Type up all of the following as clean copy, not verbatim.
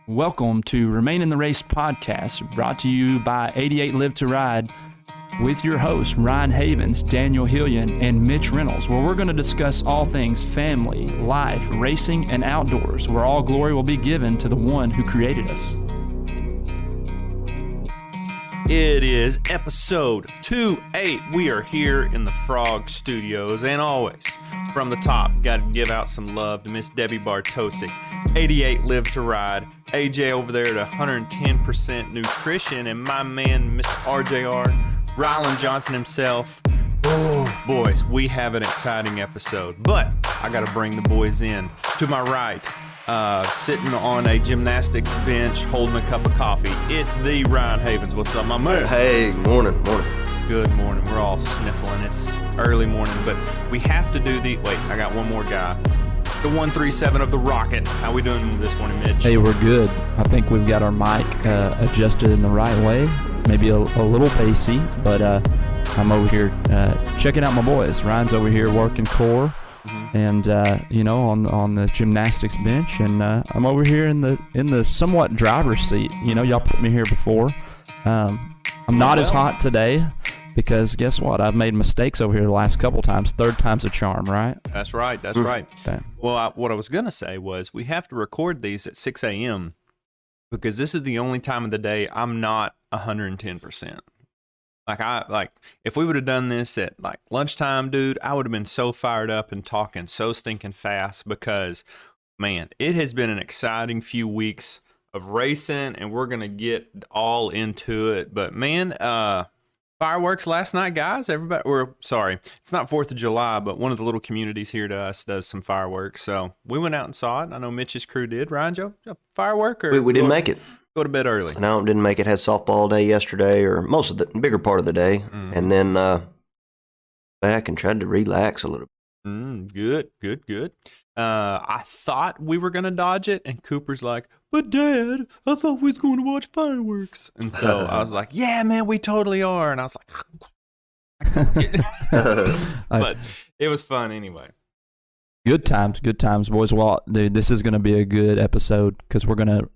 Welcome to Remain in the Race podcast, brought to you by 88 Live to Ride, with your hosts Ryan Havens, Daniel Hillian, and Mitch Reynolds, where we're going to discuss all things family, life, racing, and outdoors, where all glory will be given to the one who created us. It is episode 28. We are here in the Frog Studios, and always from the top, got to give out some love to Miss Debbie Bartosik, 88 Live to Ride, AJ over there at 110% nutrition, and my man, Mr. RJR, Rylan Johnson himself. Oh, boys, we have an exciting episode, but I got to bring the boys in. To my right, sitting on a gymnastics bench, holding a cup of coffee, it's the Ryan Havens. What's up, my man? Hey, morning. Good morning. We're all sniffling. It's early morning, but we have to do the... Wait, I got one more guy. The 137 of the Rocket. How we doing this morning, Mitch? Hey, we're good. I think we've got our mic adjusted in the right way. Maybe a little pacey, but I'm over here checking out my boys. Ryan's over here working core, and on the gymnastics bench, and I'm over here in the somewhat driver's seat. Y'all put me here before. I'm not as hot today because guess what? I've made mistakes over here the last couple times. Third time's a charm, right? That's right. Okay. Well, what I was going to say was we have to record these at 6 a.m. because this is the only time of the day I'm not 110%. If we would have done this at lunchtime, dude, I would have been so fired up and talking so stinking fast because, man, it has been an exciting few weeks of racing, and we're going to get all into it. But, man, fireworks last night, guys. Everybody, it's not 4th of July, but one of the little communities here to us does some fireworks. So we went out and saw it. I know Mitch's crew did. Ryan, Joe, firework? Or we didn't make it. Go to bed early. No, didn't make it. Had softball day yesterday, or most of the bigger part of the day, and then back and tried to relax a little bit. Good. I thought we were going to dodge it, and Cooper's like, but Dad, I thought we was going to watch fireworks. And so I was like, yeah, man, we totally are. And I was like, but it was fun anyway. Good times, boys. Well, dude, this is going to be a good episode because we're going to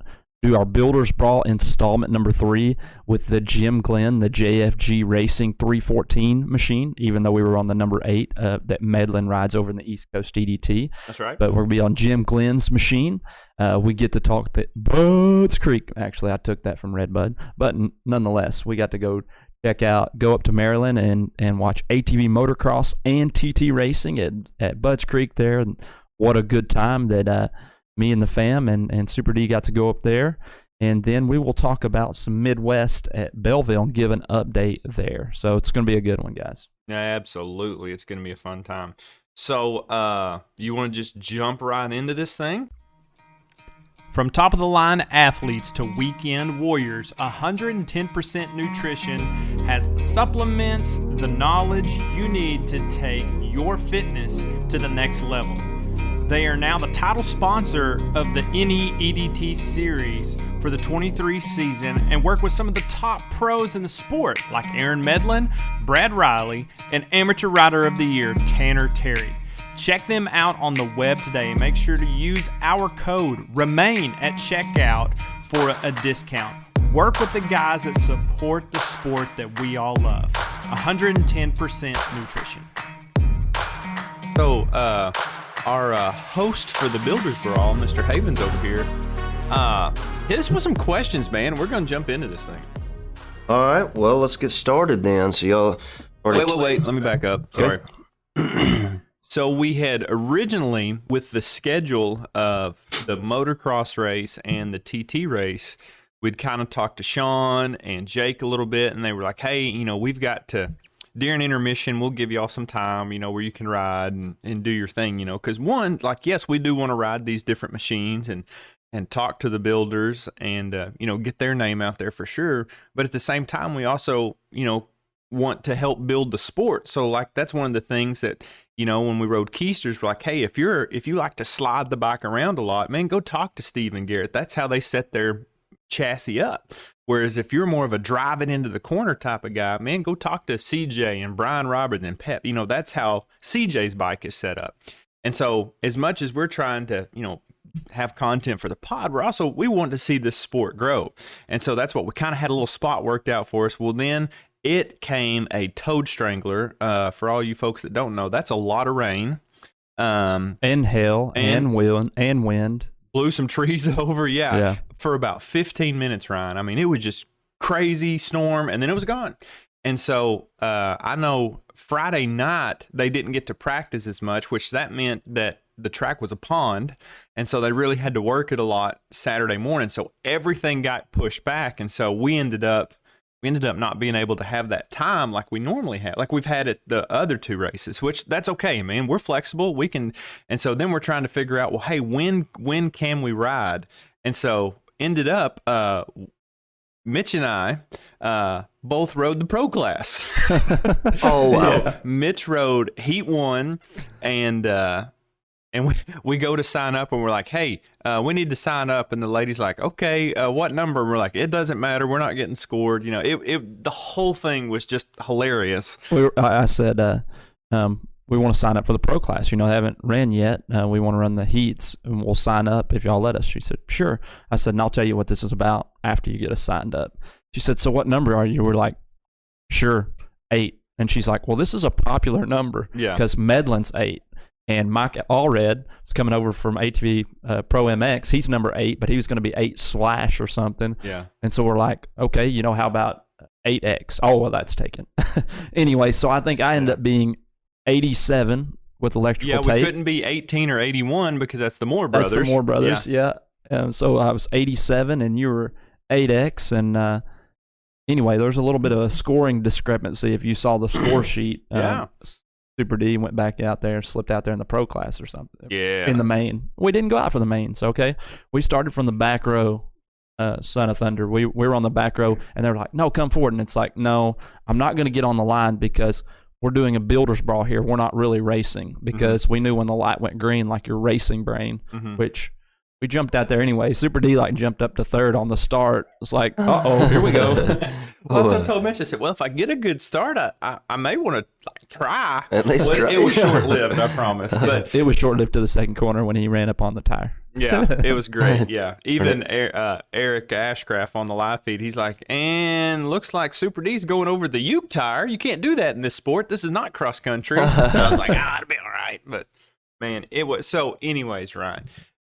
do our Builders Brawl installment number 3 with the Jim Glenn, the JFG Racing 314 machine, even though we were on the number 8 that Medlin rides over in the East Coast EDT. That's right. But we're going to be on Jim Glenn's machine. We get to talk that Bud's Creek. Actually, I took that from Red Bud. But nonetheless, we got to go up to Maryland and watch ATV motocross and TT racing at Bud's Creek there. And what a good time that me and the fam and Super D got to go up there. And then we will talk about some Midwest at Belleville and give an update there. So it's going to be a good one, guys. Yeah, absolutely. It's going to be a fun time. So you want to just jump right into this thing? From top-of-the-line athletes to weekend warriors, 110% Nutrition has the supplements, the knowledge you need to take your fitness to the next level. They are now the title sponsor of the NE-EDT series for the 23 season and work with some of the top pros in the sport like Aaron Medlin, Brad Riley, and Amateur Rider of the Year Tanner Terry. Check them out on the web today and make sure to use our code REMAIN at checkout for a discount. Work with the guys that support the sport that we all love. 110% Nutrition. So, our host for the Builders Brawl, Mr. Havens over here, hit us with some questions, man. We're going to jump into this thing. All right, well, let's get started then. So y'all... Wait. Let me back up. Sorry. So we had originally, with the schedule of the motocross race and the TT race, we'd kind of talked to Sean and Jake a little bit, and they were like, hey, we've got to... During intermission, we'll give y'all some time, where you can ride and do your thing, because one, yes, we do want to ride these different machines and talk to the builders and, get their name out there for sure. But at the same time, we also, want to help build the sport. So that's one of the things that, when we rode Keisters, we're like, hey, if you like to slide the bike around a lot, man, go talk to Steve and Garrett. That's how they set their chassis up. Whereas if you're more of a drive it into the corner type of guy, man, go talk to CJ and Brian Robert and Pep. That's how CJ's bike is set up. And so as much as we're trying to, have content for the pod, we want to see this sport grow. And so that's what we kind of had a little spot worked out for us. Well, then it came a toad strangler. For all you folks that don't know, that's a lot of rain. And hail and wind. Blew some trees over, for about 15 minutes, Ryan. I mean, it was just crazy storm, and then it was gone. And so I know Friday night they didn't get to practice as much, which that meant that the track was a pond, and so they really had to work it a lot Saturday morning. So everything got pushed back, and so we ended up not being able to have that time like we normally have, like we've had at the other two races, which that's okay, man. We're flexible. We can. And so then we're trying to figure out, well, hey, when can we ride? And so ended up, Mitch and I both rode the pro class. Oh, wow. So Mitch rode Heat 1, and we go to sign up, and we're like, hey, we need to sign up. And the lady's like, okay, what number? And we're like, it doesn't matter. We're not getting scored. You know, the whole thing was just hilarious. I said, we want to sign up for the pro class. You know, I haven't ran yet. We want to run the heats, and we'll sign up if y'all let us. She said, sure. I said, and I'll tell you what this is about after you get us signed up. She said, so what number are you? We're like, sure, 8. And she's like, well, this is a popular number because Medlin's 8. And Mike Allred is coming over from ATV Pro MX. He's number 8, but he was going to be 8/ or something. Yeah. And so we're like, okay, you know, how about 8X? Oh, well, that's taken. Anyway, so I think I ended up being 87 with electrical tape. We couldn't be 18 or 81 because that's the Moore brothers. That's the Moore brothers, yeah. So I was 87 and you were 8X. And anyway, there's a little bit of a scoring discrepancy if you saw the score sheet. Super D went back out there, slipped out there in the pro class or something. Yeah. In the main. We didn't go out for the mains, okay? We started from the back row, Son of Thunder. We were on the back row, and they were like, no, come forward. And it's like, no, I'm not going to get on the line because we're doing a builder's brawl here. We're not really racing because we knew when the light went green, like your racing brain, which we jumped out there anyway. Super D jumped up to 3rd on the start. It's like, uh-oh, here we go. Well, that's what I told Mitch. I said, well, if I get a good start, I may want to try. At least try. It was short-lived, I promise. But it was short-lived to the second corner when he ran up on the tire. Yeah, it was great. Yeah. Even Eric Ashcraft on the live feed, he's like, and looks like Super D's going over the Uke tire. You can't do that in this sport. This is not cross-country. I was like, it'll be all right. But, man, it was. So, anyways, Ryan,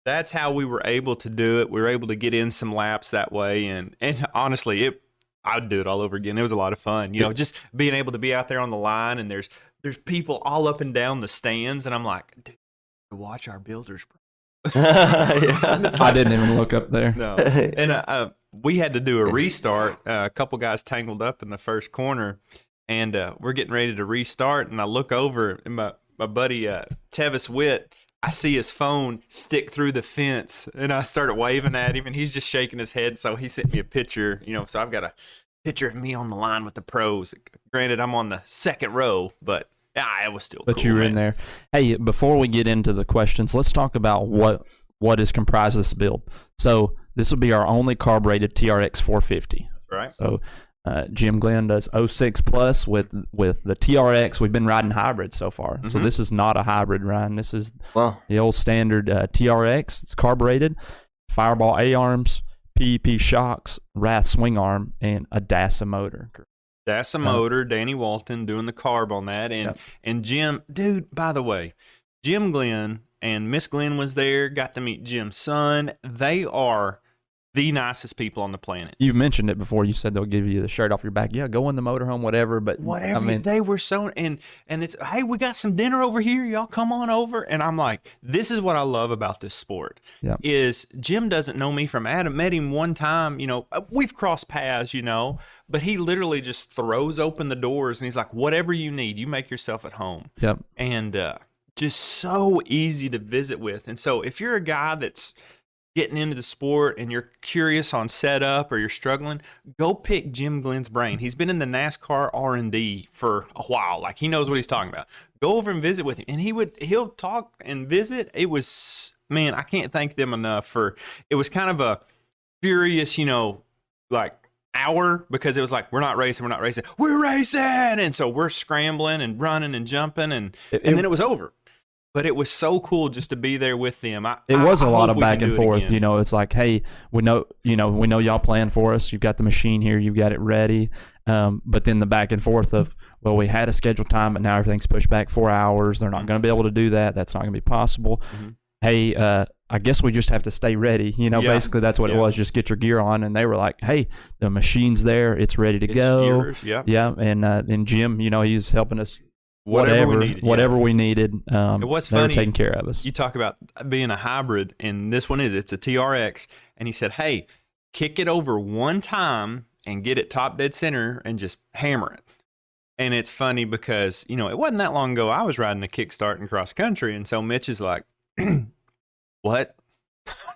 that's how we were able to do it. We were able to get in some laps that way. And honestly, I'd do it all over again. It was a lot of fun. You know, just being able to be out there on the line, and there's people all up and down the stands. And I'm like, dude, watch our builders, bro. I didn't even look up there. No. And we had to do a restart. A couple guys tangled up in the first corner, and we're getting ready to restart. And I look over, and my buddy Tevis Witt, I see his phone stick through the fence, and I started waving at him, and he's just shaking his head. So he sent me a picture, you know. So I've got a picture of me on the line with the pros. Granted, I'm on the second row, but it was still cool. But you were in there. Hey, before we get into the questions, let's talk about what is comprised of this build. So this will be our only carbureted TRX450. That's right. So Jim Glenn does 06 plus with the TRX. We've been riding hybrids so far. So this is not a hybrid, Ryan. This is the old standard TRX. It's carbureted, Fireball A-arms, PEP shocks, Wrath swing arm, and a DASA motor. DASA motor, Danny Walton doing the carb on that. And Jim, dude, by the way, Jim Glenn and Miss Glenn was there, got to meet Jim's son. They are the nicest people on the planet. You've mentioned it before. You said they'll give you the shirt off your back. Yeah, go in the motorhome, whatever. But whatever. I mean, they were so, and it's, hey, we got some dinner over here. Y'all come on over. And I'm like, this is what I love about this sport. Yep. Is Jim doesn't know me from Adam. Met him one time, you know, we've crossed paths, you know, but he literally just throws open the doors and he's like, whatever you need, you make yourself at home. Yep. And just so easy to visit with. And so if you're a guy that's getting into the sport and you're curious on setup or you're struggling, go pick Jim Glenn's brain. He's been in the NASCAR R&D for a while. Like, he knows what he's talking about. Go over and visit with him, and he'll talk and visit. It was, man, I can't thank them enough for, it was kind of a furious, you know, like hour, because it was like, we're racing, we're racing. And so we're scrambling and running and jumping, and then it was over. but it was so cool just to be there with them. It was a lot hope of we back can and do it forth. again. You know, it's like, hey, we know y'all plan for us. You've got the machine here. You've got it ready. But then the back and forth of, well, we had a scheduled time, but now everything's pushed back 4 hours. They're not going to be able to do that. That's not going to be possible. Hey, I guess we just have to stay ready. You know, basically that's what it was. Just get your gear on. And they were like, hey, the machine's there. It's ready to go. Yours, yeah. Yeah. And then Jim, you know, he's helping us. Whatever we needed. It was they funny. were taking care of us. You talk about being a hybrid, and this one it's a TRX. And he said, hey, kick it over one time and get it top dead center and just hammer it. And it's funny because, you know, it wasn't that long ago I was riding a kickstart in cross country. And so Mitch is like, what?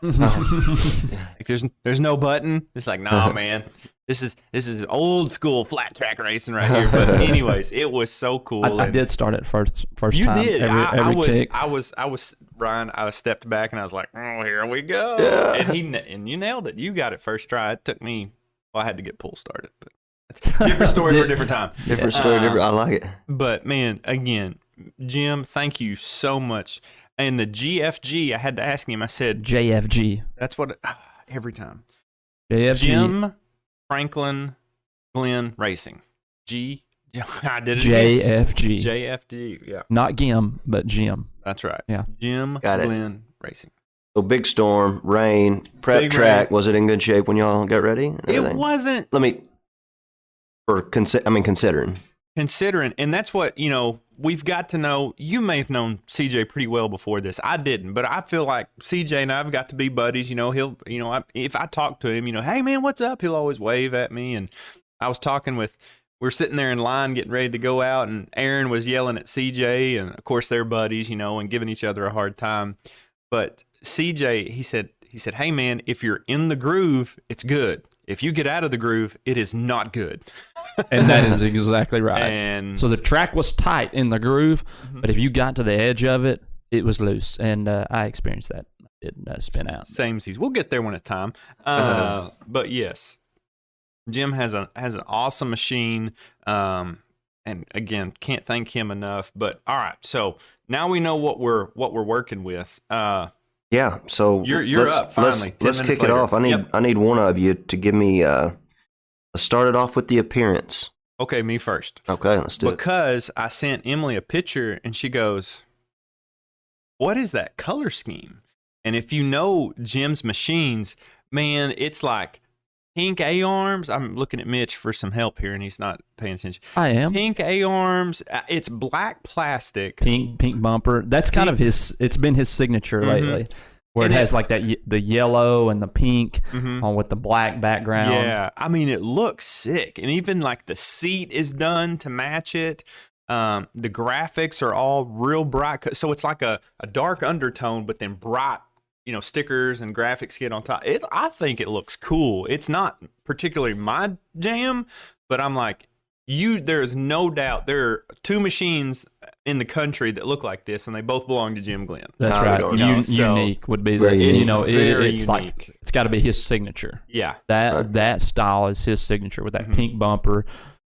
Like there's no button. It's like, nah, man. This is old school flat track racing right here. But anyways, it was so cool. I did start it first you time. You did. Every kick. I was Brian. I stepped back and I was like, oh, here we go. Yeah. And you nailed it. You got it first try. It took me. Well, I had to get pull started, but it's a different story for a different time. Different story, different. I like it. But man, again, Jim, thank you so much. And the GFG, I had to ask him. I said JFG. That's what every time. JFG. Jim Franklin Glenn Racing. I did it JFG. again. JFG. Yeah. Not Gim, but Jim. That's right. Yeah. Jim Got it. Glenn Racing. So big storm, rain, prep Big track. rain. Was it in good shape when y'all got ready? and It everything? wasn't considering. considering, and that's what, you know, we've got to know. You may have known CJ pretty well before this. I didn't, but I feel like CJ and I've got to be buddies. You know, if I talk to him, you know, hey man, what's up? He'll always wave at me. And I was talking with, we're sitting there in line getting ready to go out, and Aaron was yelling at CJ, and of course they're buddies, you know, and giving each other a hard time. But CJ, he said, hey man, if you're in the groove, it's good. If you get out of the groove, it is not good. And that is exactly right. And so the track was tight in the groove, but if you got to the edge of it, it was loose. And I experienced that. It spin out. Samesies. We'll get there when it's time. But yes, Jim has an awesome machine. And again, can't thank him enough. But all right, so now we know what we're working with. Yeah, so you're up finally. Let's kick it off. I need one of you to give me. Let's start it off with the appearance. Okay, me first. Okay, let's do it. Because I sent Emily a picture, and she goes, "What is that color scheme?" And if you know Jim's machines, man, it's like pink A-arms. I'm looking at Mitch for some help here, and he's not paying attention. I am. Pink A-arms. It's black plastic. Pink bumper. That's kind of his. It's been his signature lately, where And it has like that the yellow and the pink on with the black background. Yeah, I mean it looks sick, and even like the seat is done to match it. The graphics are all real bright, so it's like a dark undertone, but then bright. You know, stickers and graphics get on top. I think it looks cool. It's not particularly my jam, but I'm like, there's no doubt there are two machines in the country that look like this, and they both belong to Jim Glenn. That's right. Unique would be the, It's you know, it's unique. like, it's got to be his signature. Yeah. That style is his signature with that pink bumper,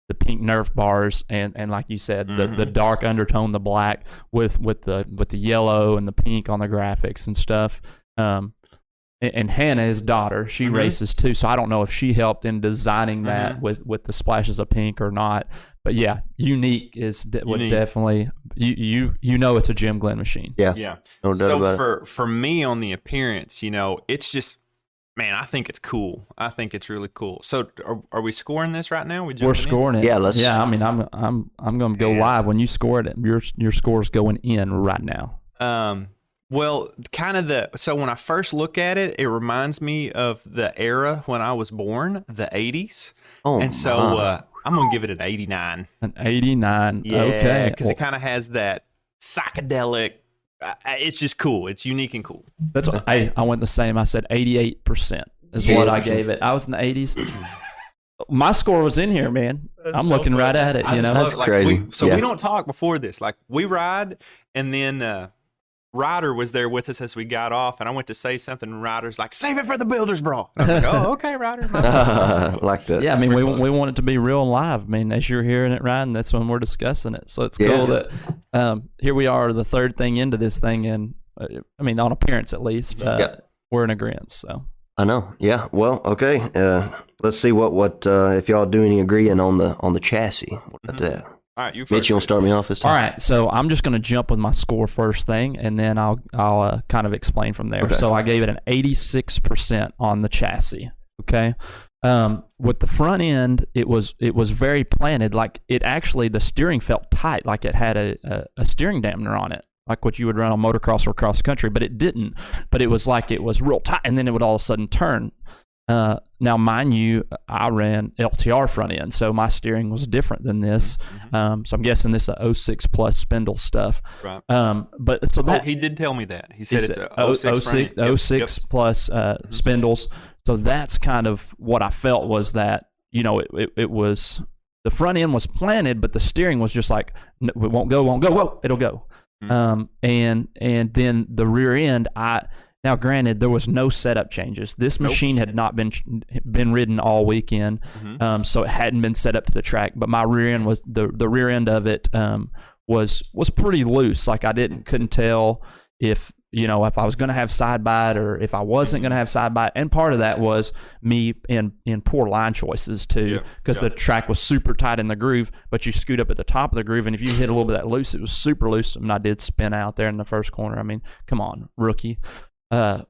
the pink Nerf bars, and like you said, the dark undertone, the black with the yellow and the pink on the graphics and stuff. And Hannah, his daughter, she races too, so I don't know if she helped in designing that with the splashes of pink or not. But yeah, unique would definitely you know it's a Jim Glenn machine. Yeah. No doubt about it. For me on the appearance, you know, it's just, man, I think it's cool. I think it's really cool. So are we scoring this right now? We're scoring it. Yeah, let's. Yeah, I mean, I'm going to go live when you score it. Your score's going in right now. Well, kind of so when I first look at it, it reminds me of the era when I was born, the 80s. Oh, and so I'm going to give it an 89. An 89. Yeah, okay. Because it kind of has that psychedelic. It's just cool. It's unique and cool. That's what, I went the same. I said 88% is what I gave it. I was in the 80s. My score was in here, man. I'm looking right at it. You know, That's crazy. We don't talk before this. Like we ride, and then Ryder was there with us as we got off, and I went to say something, and Ryder's like, "Save it for the Builders Brawl." And I was like, "Oh, okay, Ryder." Like that. Yeah, I mean, we want it to be real live. I mean, as you're hearing it, Ryan, that's when we're discussing it. So it's cool that here we are, the third thing into this thing, and I mean, on appearance at least, we're in agreement. So I know. Yeah. Well, okay. Let's see what if y'all do any agreeing on the chassis. What about that? All right, you first. Mitch, you want to start me off this time? all right, so I'm just going to jump with my score first thing, and then I'll kind of explain from there. Okay. So I gave it an 86% on the chassis. Okay. With the front end, it was very planted. Like it actually, the steering felt tight, like it had a steering dampener on it, like what you would run on motocross or cross country, but it didn't. But it was like it was real tight, and then it would all of a sudden turn. Now, mind you, I ran LTR front end, so my steering was different than this. So I'm guessing this is a 06 plus spindle stuff. Right. But so that he did tell me that. He said it's a 06 06 plus spindles. So that's kind of what I felt was that, you know, it was, the front end was planted, but the steering was just like, it won't go, whoa, it'll go. And then the rear end, now, granted, there was no setup changes. This machine had not been ridden all weekend, so it hadn't been set up to the track. But my rear end was the rear end of it was pretty loose. Like I couldn't tell if I was going to have side bite or if I wasn't going to have side bite. And part of that was me in poor line choices too, because the track was super tight in the groove. But you scoot up at the top of the groove, and if you hit a little bit of that loose, it was super loose. And I did spin out there in the first corner. I mean, come on, rookie. Anyway,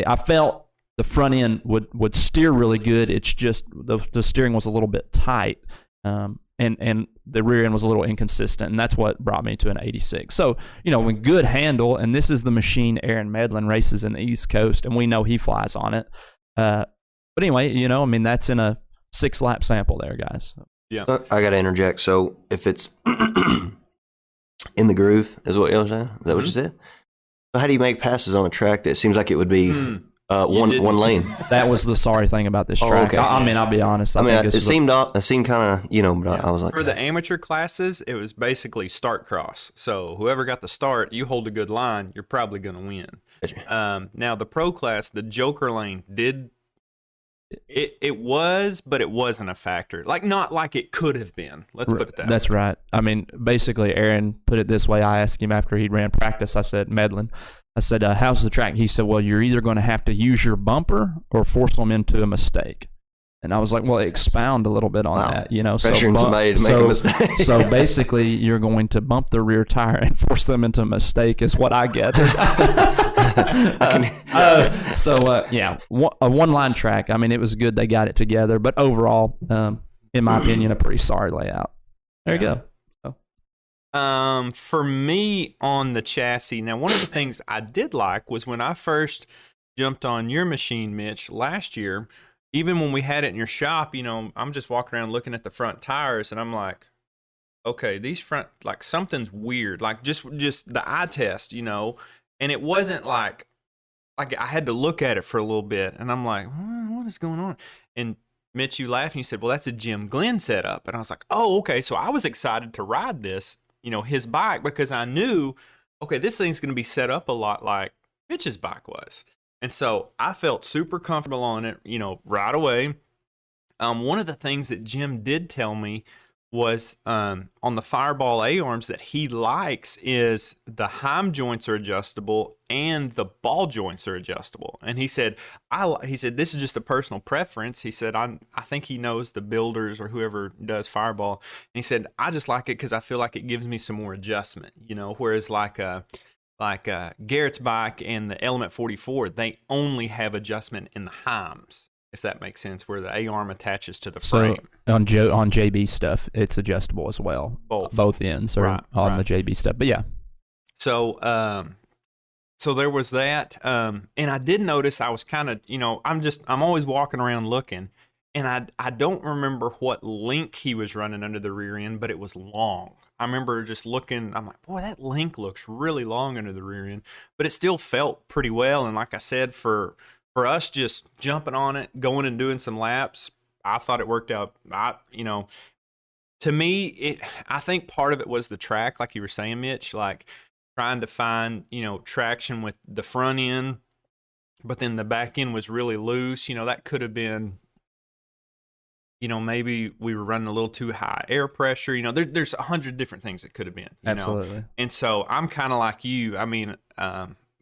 I felt the front end would steer really good. It's just the steering was a little bit tight, and the rear end was a little inconsistent, and that's what brought me to an 86. So, with good handle, and this is the machine Aaron Medlin races in the East Coast, and we know he flies on it. But anyway, that's in a 6-lap sample there, guys. Yeah. So I got to interject. So if it's in the groove, is what you said? Is that what you said? So how do you make passes on a track that seems like it would be one lane? That was the sorry thing about this track. Okay. I mean, I'll be honest. It seemed kind of, but I was like, for the amateur classes, it was basically start cross. So whoever got the start, you hold a good line, you're probably going to win. Now the pro class, the Joker lane did. It was, but it wasn't a factor. Like, not like it could have been. Let's put it that way. That's right. I mean, basically, Aaron put it this way. I asked him after he'd ran practice. I said, Medlin, how's the track? He said, well, you're either going to have to use your bumper or force them into a mistake. And I was like, well, expound a little bit on that, Pressuring somebody to make a mistake. So basically, you're going to bump the rear tire and force them into a mistake is what I get. A one-line track. I mean, it was good they got it together. But overall, in my opinion, a pretty sorry layout. There you go. For me on the chassis, now one of the things I did like was when I first jumped on your machine, Mitch, last year, even when we had it in your shop, I'm just walking around looking at the front tires, and I'm like, okay, these front, like something's weird, like just the eye test, and it wasn't like I had to look at it for a little bit, and I'm like, what is going on? And Mitch, you laughed, and you said, well, that's a Jim Glenn setup, and I was like, oh, okay, so I was excited to ride this, his bike, because I knew, okay, this thing's going to be set up a lot like Mitch's bike was. And so I felt super comfortable on it, right away. One of the things that Jim did tell me was on the Fireball A-arms that he likes is the Heim joints are adjustable and the ball joints are adjustable. And he said, this is just a personal preference. He said, I think he knows the builders or whoever does Fireball. And he said, I just like it because I feel like it gives me some more adjustment, whereas like Garrett's bike and the Element 44, they only have adjustment in the Heims, if that makes sense, where the A-arm attaches to the frame. So on JB stuff, it's adjustable as well. Both ends are on the JB stuff, but yeah. So there was that, and I did notice I was kind of, I'm always walking around looking, and I don't remember what link he was running under the rear end, but it was long. I remember just looking, I'm like, boy, that link looks really long under the rear end, but it still felt pretty well. And like I said, for us just jumping on it, going and doing some laps, I thought it worked out. to me, I think part of it was the track, like you were saying, Mitch, like trying to find, traction with the front end, but then the back end was really loose. That could have been, maybe we were running a little too high air pressure. There's 100 different things it could have been. Absolutely. And so I'm kind of like you. I mean,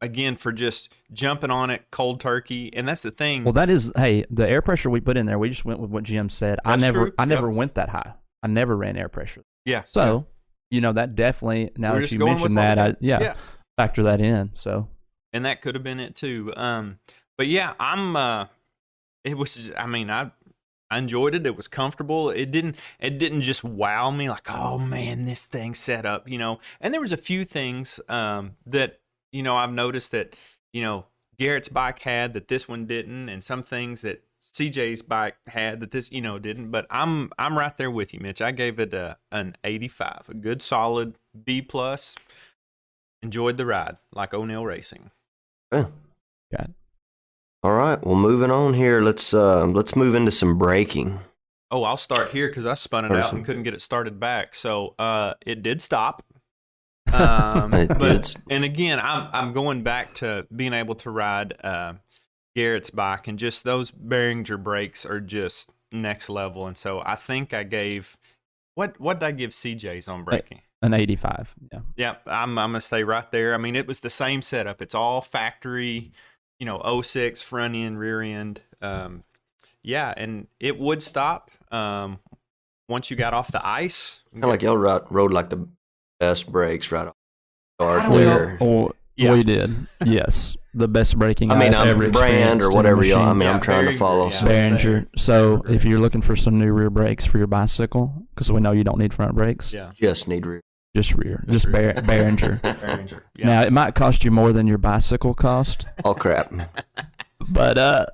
again, for just jumping on it cold turkey, and that's the thing. Well, that is, hey, the air pressure we put in there, we just went with what Jim said. That's true. I never went that high. I never ran air pressure. Yeah. So, that definitely, now We're that just you going mentioned with what that, we did. factor that in. So, and that could have been it too. But yeah, it was, I enjoyed it. It was comfortable. It didn't just wow me like, oh man, this thing set up, and there was a few things, that, I've noticed that, Garrett's bike had that this one didn't, and some things that CJ's bike had that this, didn't. But I'm right there with you, Mitch. I gave it an 85, a good solid B+. Enjoyed the ride, like O'Neill Racing. Yeah. got it. All right. Well, moving on here. Let's move into some braking. Oh, I'll start here because I spun it out and couldn't get it started back. So it did stop. And again, I'm going back to being able to ride Garrett's bike, and just those Behringer brakes are just next level. And so I think I gave what did I give CJ's on braking? An 85. Yeah. Yeah, I'm gonna stay right there. I mean, it was the same setup. It's all factory, 06 front end, rear end. Yeah, and it would stop once you got off the ice. Kind of like y'all rode like the best brakes right off the start there. We did. Yes. The best braking I mean, I've ever brand or whatever y'all. I mean, I'm trying to follow. Behringer. So if you're looking for some new rear brakes for your bicycle, because we know you don't need front brakes. Yeah. Just need rear. Just rear. Just Behringer. Behringer. Yeah. Now, it might cost you more than your bicycle cost. Oh, crap. But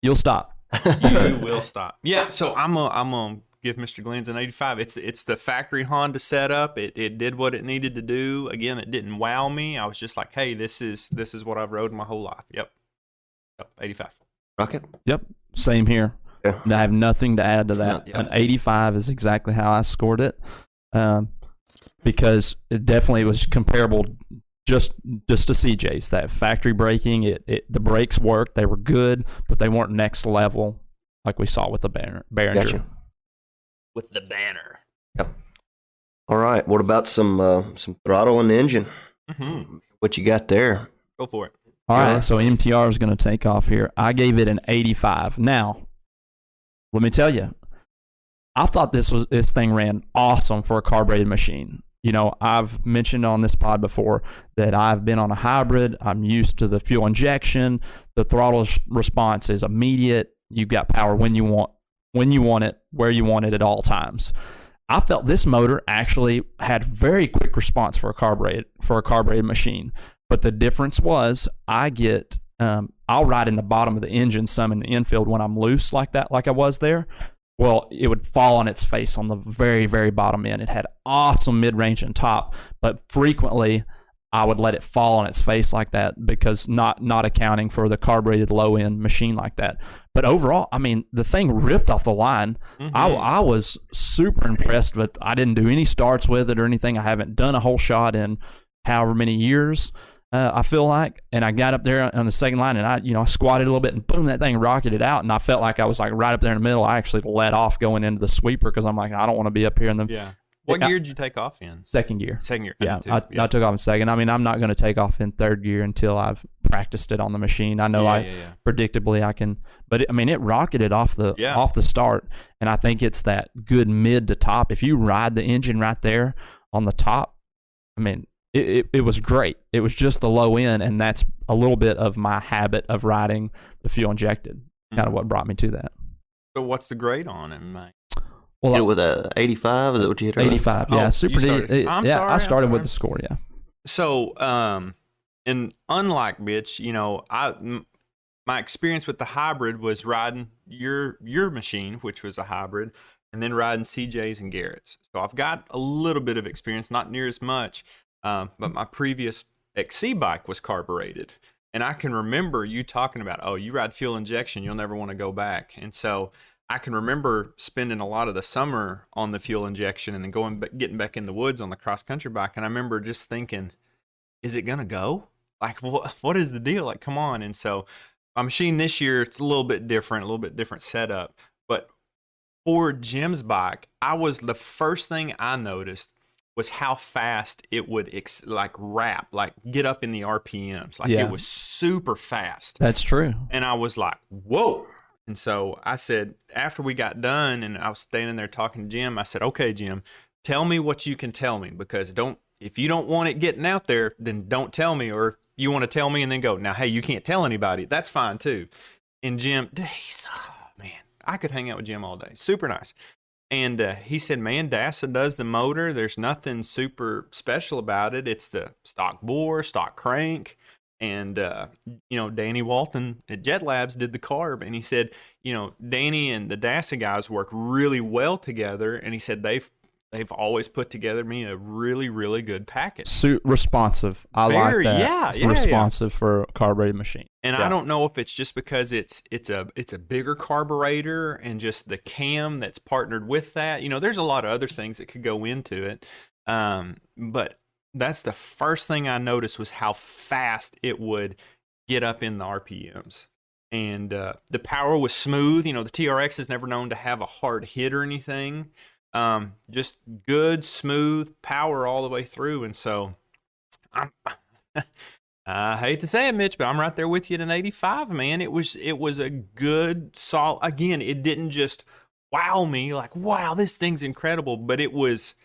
you'll stop. You will stop. Yeah, so I'm gonna give Mr. Glenn's an 85. It's the factory Honda setup. It did what it needed to do. Again, it didn't wow me. I was just like, hey, this is what I've rode my whole life. Yep, 85. Rocket. Yep. Same here. Yeah. I have nothing to add to that. Yeah. An 85 is exactly how I scored it, because it definitely was comparable just to CJ's. That factory braking, the brakes worked. They were good, but they weren't next level like we saw with the Behringer. Gotcha. With the banner. Yep. All right. What about some throttle and engine? Mm-hmm. What you got there? Go for it. All right, so MTR is going to take off here. I gave it an 85. Now, let me tell you, I thought this thing ran awesome for a carbureted machine. I've mentioned on this pod before that I've been on a hybrid. I'm used to the fuel injection. The throttle response is immediate. You've got power when you want it, where you want it at all times. I felt this motor actually had very quick response for a carbureted machine. But the difference was I'll ride in the bottom of the engine some in the infield when I'm loose like that, like I was there. Well, it would fall on its face on the very, very bottom end. It had awesome mid-range and top, but frequently I would let it fall on its face like that because not accounting for the carbureted low-end machine like that. But overall, I mean, the thing ripped off the line. Mm-hmm. I was super impressed, but I didn't do any starts with it or anything. I haven't done a whole shot in however many years. I feel like, and I got up there on the second line, and I squatted a little bit, and boom, that thing rocketed out, and I felt like I was like right up there in the middle. I actually let off going into the sweeper because I'm like, I don't want to be up here in the. Yeah. What gear did you take off in? Second gear. Second gear. Yeah, I took off in second. I mean, I'm not going to take off in third gear until I've practiced it on the machine. I know predictably I can, but it rocketed off the start, and I think it's that good mid to top. If you ride the engine right there on the top, I mean. It was great. It was just the low end, and that's a little bit of my habit of riding the fuel injected. Kind of what brought me to that. So what's the grade on it, mate? Well, hit it with a 85. Is that what you hit? 85. Yeah, super D. I started with the score. Yeah. So, and unlike Mitch, my experience with the hybrid was riding your machine, which was a hybrid, and then riding CJ's and Garrett's. So I've got a little bit of experience, not near as much. But my previous XC bike was carbureted. And I can remember you talking about, you ride fuel injection, you'll never want to go back. And so I can remember spending a lot of the summer on the fuel injection and then getting back in the woods on the cross country bike. And I remember just thinking, is it going to go? Like, what is the deal? Like, come on. And so my machine this year, it's a little bit different setup. But for Jim's bike, the first thing I noticed was how fast it would get up in the RPMs. Like, it was super fast. That's true. And I was like, whoa. And so I said, after we got done and I was standing there talking to Jim, I said, okay, Jim, tell me what you can tell me, because if you don't want it getting out there, then don't tell me. Or if you want to tell me and then go, now, hey, you can't tell anybody. That's fine too. And Jim, man, I could hang out with Jim all day. Super nice. And he said, man, DASA does the motor. There's nothing super special about it. It's the stock bore, stock crank. And, Danny Walton at Jet Labs did the carb. And he said, Danny and the DASA guys work really well together. And he said they've always put together me a really, really good package. Responsive. I like that. Yeah. Responsive for a carbureted machine. And I don't know if it's just because it's a bigger carburetor and just the cam that's partnered with that. There's a lot of other things that could go into it. But that's the first thing I noticed, was how fast it would get up in the RPMs. And the power was smooth. The TRX is never known to have a hard hit or anything. Just good, smooth power all the way through. And so I hate to say it, Mitch, but I'm right there with you at an 85, man. It was a good, solid, again, it didn't just wow me like, wow, this thing's incredible. But it was,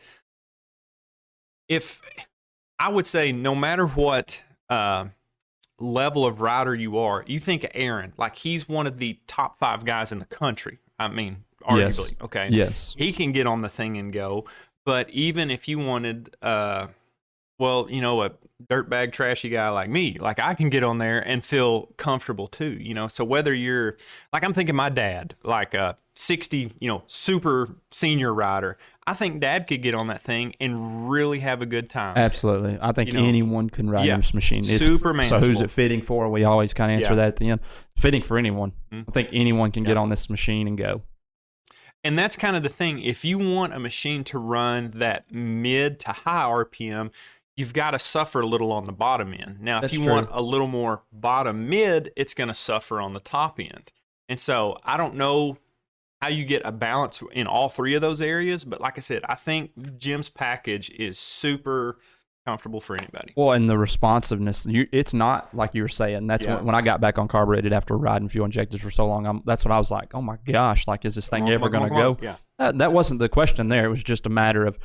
I would say, no matter what level of rider you are, you think of Aaron, like he's one of the top 5 guys in the country. I mean, arguably, yes. Okay. Yes. He can get on the thing and go. But even if you wanted, a dirtbag trashy guy like me, like I can get on there and feel comfortable too, So whether you're, like, I'm thinking my dad, like a 60, super senior rider, I think Dad could get on that thing and really have a good time. Absolutely. I think anyone can ride this machine. It's super manageable. So who's it fitting for? We always kind of answer that at the end. Fitting for anyone. I think anyone can get on this machine and go. And that's kind of the thing. If you want a machine to run that mid to high RPM, you've got to suffer a little on the bottom end. Now, if you want a little more bottom mid, it's going to suffer on the top end. And so I don't know how you get a balance in all 3 of those areas. But like I said, I think Jim's package is super comfortable for anybody. Well, and the responsiveness, it's not like you were saying. That's when I got back on carbureted after riding fuel injectors for so long. That's what I was like, oh my gosh, like, is this thing ever going to go? Yeah. That wasn't the question there. It was just a matter of,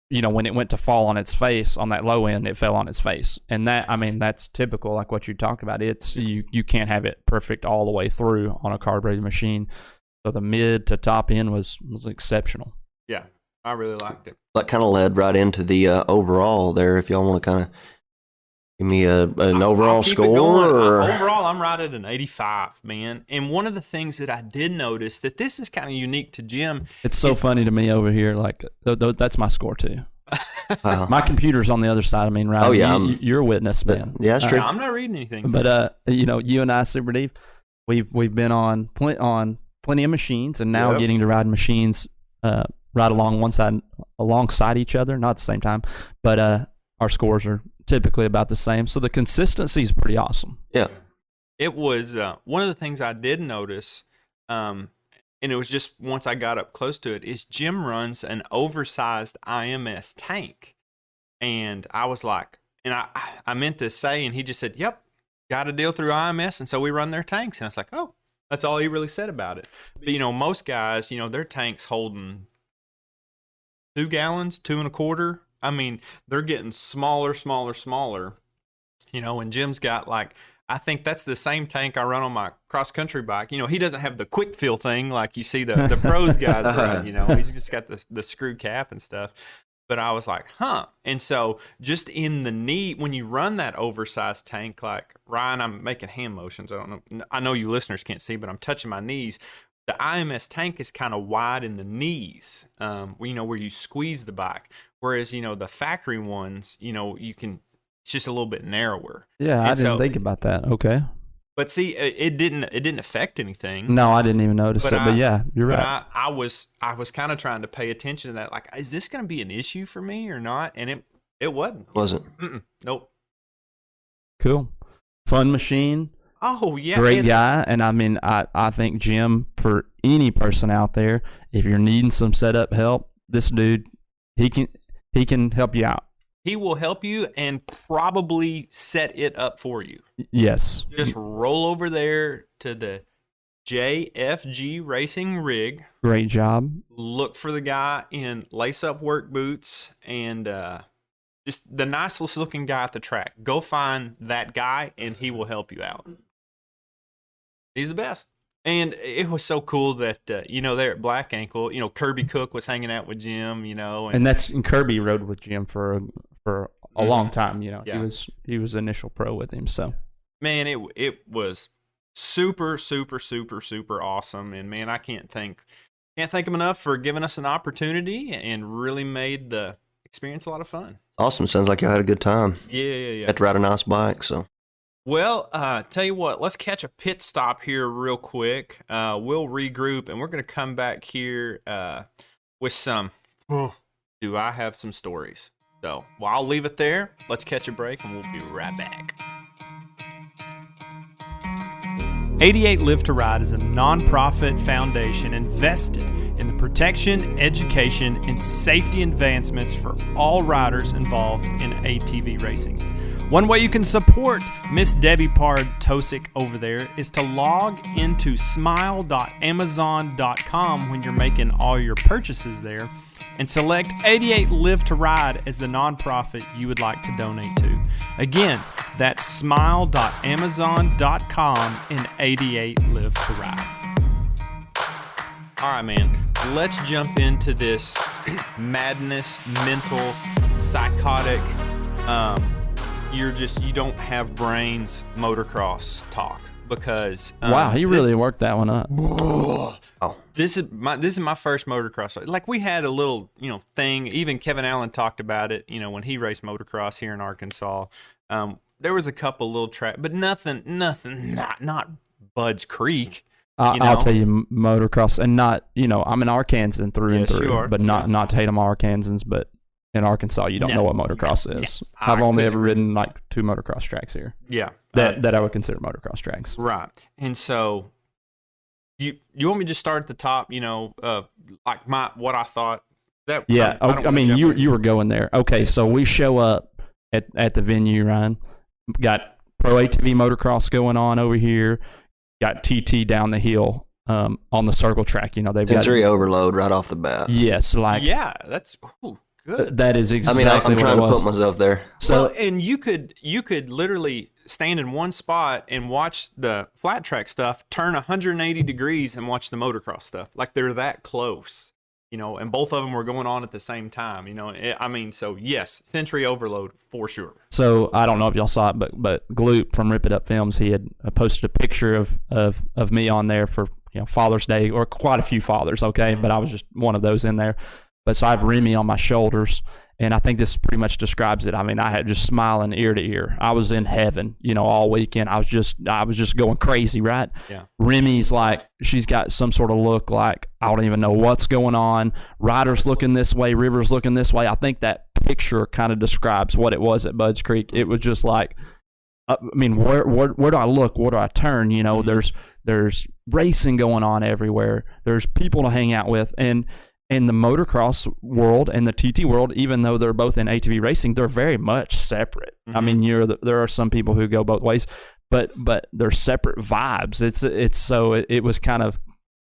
when it went to fall on its face on that low end, it fell on its face. And that's typical, like what you talk about. It's you can't have it perfect all the way through on a carbureted machine. So the mid to top end was exceptional. Yeah, I really liked it. That kind of led right into the overall there. If y'all want to kind of give me an overall score. Overall, I'm right at an 85, man. And one of the things that I did notice, that this is kind of unique to Jim. It's so funny to me over here. Like, that's my score too. Wow. My computer's on the other side of me, right? Oh yeah, you're a witness, man. Yeah, that's true. I'm not reading anything. But you and I, Super Deep, we've been on plenty of machines, and now getting to ride machines right alongside each other, not at the same time, but our scores are typically about the same. So the consistency is pretty awesome. Yeah. It was one of the things I did notice, and it was just once I got up close to it, is Jim runs an oversized IMS tank. And I was like, and I meant to say, and he just said, yep, got a deal through IMS, and so we run their tanks. And I was like, oh. That's all he really said about it. But, most guys, their tank's holding 2 gallons, 2.25. I mean, they're getting smaller. And Jim's got, like, I think that's the same tank I run on my cross-country bike. He doesn't have the quick fill thing like you see the pros guys run, He's just got the screw cap and stuff. But I was like, huh. And so just in the knee, when you run that oversized tank, like Ryan, I'm making hand motions. I don't know. I know you listeners can't see, but I'm touching my knees. The IMS tank is kind of wide in the knees, where you squeeze the bike. Whereas, the factory ones, it's just a little bit narrower. Yeah, I didn't think about that. Okay. But see, it didn't affect anything. No, I didn't even notice it. But yeah, you're right. I was kind of trying to pay attention to that. Like, is this going to be an issue for me or not? And it wasn't. Wasn't. Nope. Cool. Fun machine. Oh yeah. Great guy. And I mean, I think Jim, for any person out there, if you're needing some setup help, this dude, he can help you out. He will help you and probably set it up for you. Yes. Just roll over there to the JFG Racing rig. Great job. Look for the guy in lace-up work boots and just the nicest looking guy at the track. Go find that guy and he will help you out. He's the best. And it was so cool that, there at Black Ankle, Kirby Cook was hanging out with Jim, And Kirby rode with Jim for a long time, Yeah. He was initial pro with him, so. Man, it was super, super, super, super awesome. And man, I can't thank him enough for giving us an opportunity and really made the experience a lot of fun. Awesome. Sounds like you had a good time. Yeah. Had to ride a nice bike, so. Well, tell you what, let's catch a pit stop here real quick. We'll regroup, and we're going to come back here with some, do I have some stories? So, well, I'll leave it there. Let's catch a break, and we'll be right back. 88 Live to Ride is a nonprofit foundation invested in the protection, education, and safety advancements for all riders involved in ATV racing. One way you can support Miss Debbie Pard-Tosick over there is to log into smile.amazon.com when you're making all your purchases there and select 88 Live to Ride as the nonprofit you would like to donate to. Again, that's smile.amazon.com and 88 Live to Ride. All right, man, let's jump into this madness, mental, psychotic, you don't have brains motocross talk because wow, he really worked that one up. Oh. This is my first motocross. Like, we had a little thing. Even Kevin Allen talked about it. When he raced motocross here in Arkansas, there was a couple little track, but nothing, not Bud's Creek. I'll tell you, motocross, and not I'm an Arkansan through and through, but not to hate them Arkansans, but in Arkansas, you don't know what motocross is. Yeah. I've only ever ridden like 2 motocross tracks here. Yeah, that I would consider motocross tracks. Right, and so you want me to start at the top? Like what I thought. That yeah. I mean, you were going there. Okay, so we show up at the venue, Ryan. Got Pro ATV motocross going on over here. Got TT down the hill on the circle track. They've got sensory overload right off the bat. Yes, that's good. That is exactly. I mean, I'm trying to put myself there. So, and you could literally stand in one spot and watch the flat track stuff turn 180 degrees and watch the motocross stuff. Like, they're that close, and both of them were going on at the same time. So yes, sensory overload for sure. So I don't know if y'all saw it, but Gloop from Rip It Up Films, he had posted a picture of me on there for Father's Day, or quite a few fathers. Okay, but I was just one of those in there. But so I have Remy on my shoulders, and I think this pretty much describes it. I mean, I had just smiling ear to ear. I was in heaven, all weekend. I was just going crazy, right? Yeah. Remy's like, she's got some sort of look like, I don't even know what's going on. Ryder's looking this way, River's looking this way. I think that picture kind of describes what it was at Bud's Creek. It was just like, I mean, where do I look? Where do I turn? There's racing going on everywhere. There's people to hang out with, and in the motocross world and the TT world, even though they're both in ATV racing, they're very much separate. Mm-hmm. I mean, there are some people who go both ways, but they're separate vibes.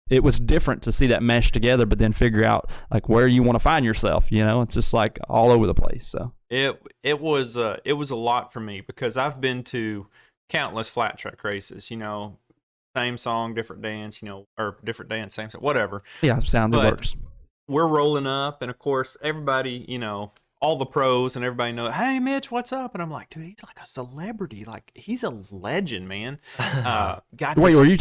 It was different to see that mesh together, but then figure out like where you want to find yourself. It's just like all over the place. So it was a lot for me because I've been to countless flat track races. Same song, different dance. Or different dance, same song, whatever. Yeah, sounds it works. We're rolling up, and of course, everybody, all the pros and everybody knows, hey, Mitch, what's up? And I'm like, dude, he's like a celebrity. Like, he's a legend, man. Wait, were you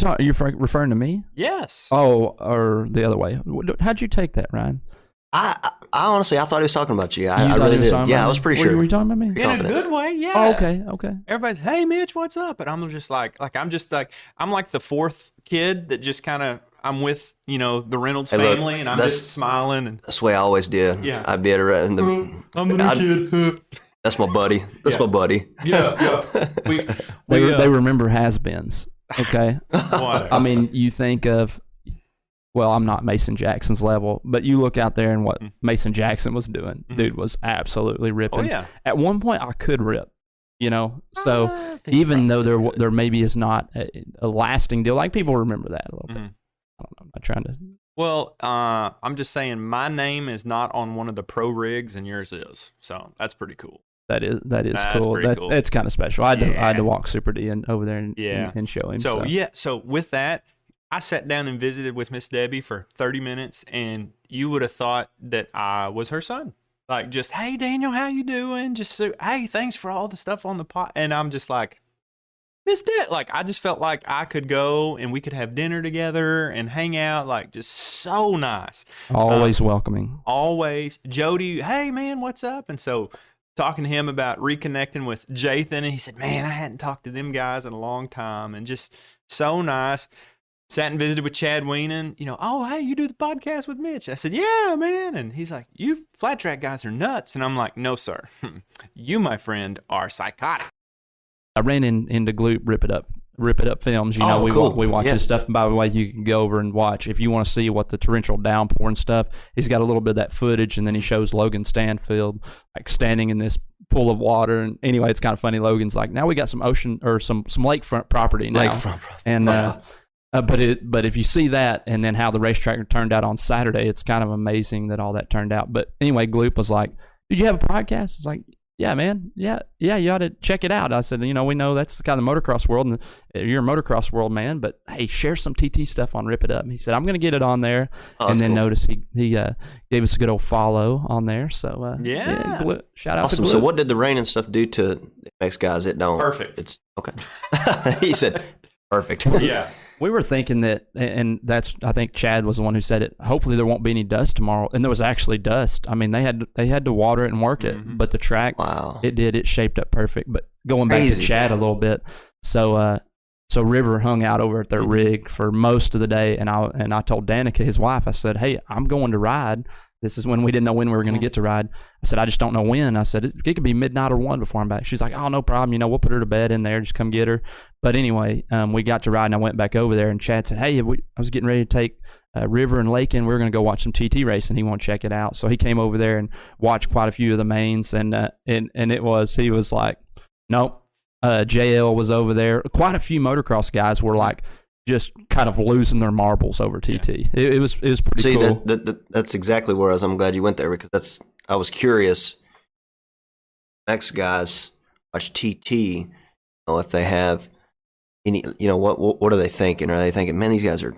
referring to me? Yes. Oh, or the other way. How'd you take that, Ryan? I I honestly, I thought he was talking about you. I thought really he was did. talking Yeah, about I was me? pretty sure. Were you talking about me? In a Confident. good way, yeah. Oh, okay. Everybody's, hey, Mitch, what's up? And I'm just like I'm like the fourth kid that just kind of, I'm with, the Reynolds Hey, look, family, and I'm just smiling. And That's the way I always did. Yeah. I'd be at I'm the new kid. That's my buddy. That's my buddy. Yeah. They remember has-beens. Okay. What? I mean, you think of, well, I'm not Mason Jackson's level, but you look out there and what Mason Jackson was doing. Dude was absolutely ripping. Oh, yeah. At one point, I could rip, So even though there maybe is not a lasting deal, like people remember that a little bit. I don't know. I'm not trying to. Well, I'm just saying my name is not on one of the pro rigs, and yours is. So that's pretty cool. That is That's cool. pretty cool. That's kind of special. I had to walk Super D over there and show him. So with that, I sat down and visited with Miss Debbie for 30 minutes, and you would have thought that I was her son. Like, just, hey, Daniel, how you doing? Just, hey, thanks for all the stuff on the pot. And I'm just like, Miss Deb, like, I just felt like I could go and we could have dinner together and hang out, like, just so nice. Always welcoming. Always. Jody, hey, man, what's up? And so talking to him about reconnecting with Jathan, and he said, man, I hadn't talked to them guys in a long time, and just so nice. Sat and visited with Chad Weenan, oh, hey, you do the podcast with Mitch. I said, yeah, man. And he's like, you flat track guys are nuts. And I'm like, no, sir. You, my friend, are psychotic. I ran into Gloop Rip It Up Films. Cool. We watch his stuff. By the way, you can go over and watch if you want to see what the torrential downpour and stuff. He's got a little bit of that footage, and then he shows Logan Stanfield like standing in this pool of water. And anyway, it's kind of funny. Logan's like, now we got some ocean or some lakefront property now. Lakefront property. And but if you see that and then how the racetrack turned out on Saturday, it's kind of amazing that all that turned out. But anyway, Gloop was like, "Did you have a podcast?" It's like, "Yeah, man. Yeah, you ought to check it out." I said, we know that's kind of the motocross world, and you're a motocross world man, but hey, share some TT stuff on Rip It Up. And he said, "I'm going to get it on there." And then notice he gave us a good old follow on there. So Gloop, shout out awesome. to Gloop. So what did the rain and stuff do to the MX guys? It don't. Perfect. It's okay. He said, perfect. Yeah. We were thinking that, and that's, I think Chad was the one who said it. Hopefully there won't be any dust tomorrow, and there was actually dust. I mean, they had to water it and work it, but the track, it shaped up perfect. But going back to Chad a little bit, so River hung out over at their rig for most of the day, and I told Danica, his wife, I said, hey, I'm going to ride. This is when we didn't know when we were going to get to ride. I said, I just don't know when. I said, it could be midnight or 1 before I'm back. She's like, oh, no problem. We'll put her to bed in there. Just come get her. But anyway, we got to ride, and I went back over there, and Chad said, hey, I was getting ready to take River and Lake in. We were going to go watch some TT racing. He wanted to check it out. So he came over there and watched quite a few of the mains, and he was like, nope. JL was over there. Quite a few motocross guys were like, just kind of losing their marbles over TT. Yeah. It was pretty cool. That's exactly where I was. I'm glad you went there because I was curious. Next guys watch TT, if they have any, what are they thinking? Are they thinking, man, these guys are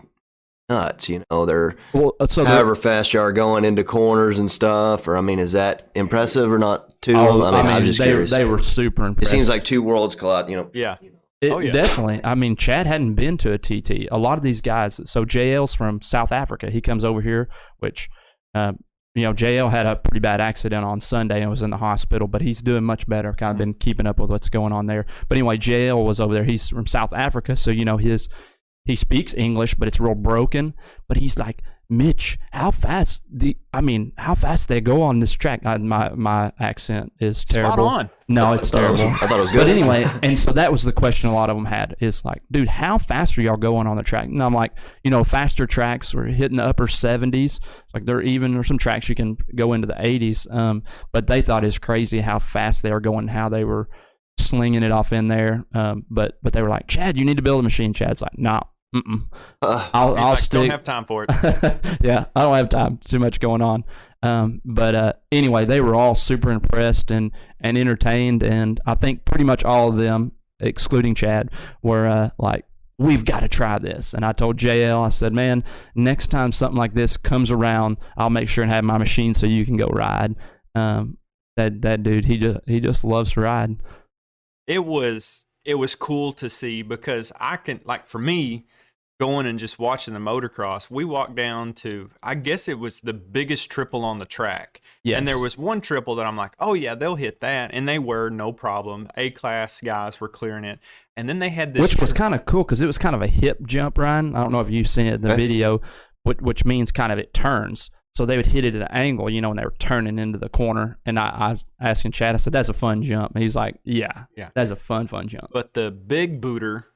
nuts? They're however fast you are going into corners and stuff. Or I mean, is that impressive or not too? I'm just curious. They were super impressive. It seems like two worlds collide. Yeah. Definitely. I mean, Chad hadn't been to a TT. A lot of these guys, so JL's from South Africa. He comes over here, which, JL had a pretty bad accident on Sunday and was in the hospital, but he's doing much better. Kind of been keeping up with what's going on there. But anyway, JL was over there. He's from South Africa, so, he speaks English, but it's real broken. But he's like, Mitch, how fast they go on this track? My accent is terrible. Spot on. No, it's terrible. I thought it was good. But anyway, and so that was the question a lot of them had is like, dude, how fast are y'all going on the track? And I'm like, faster tracks were hitting the upper 70s. Like there's some tracks you can go into the 80s. But they thought it was crazy how fast they were going, how they were slinging it off in there. But they were like, Chad, you need to build a machine. Chad's like, no. I'll stick. Don't have time for it. Yeah, I don't have time. Too much going on. But anyway, they were all super impressed and entertained, and I think pretty much all of them, excluding Chad, were like, we've got to try this. And I told JL, I said, man, next time something like this comes around, I'll make sure and have my machine so you can go ride. That dude, he just loves to ride. It was cool to see because I can, like, for me, going and just watching the motocross, we walked down to, I guess it was the biggest triple on the track. Yes. And there was one triple that I'm like, oh yeah, they'll hit that. And they were, no problem. A-class guys were clearing it. And then they had this. Which was kind of cool because it was kind of a hip jump, Ryan. I don't know if you've seen it in the video, which means kind of it turns. So they would hit it at an angle, you know, when they were turning into the corner. And I was asking Chad, I said, that's a fun jump. And he's like, yeah, that's a fun jump. But the big booter,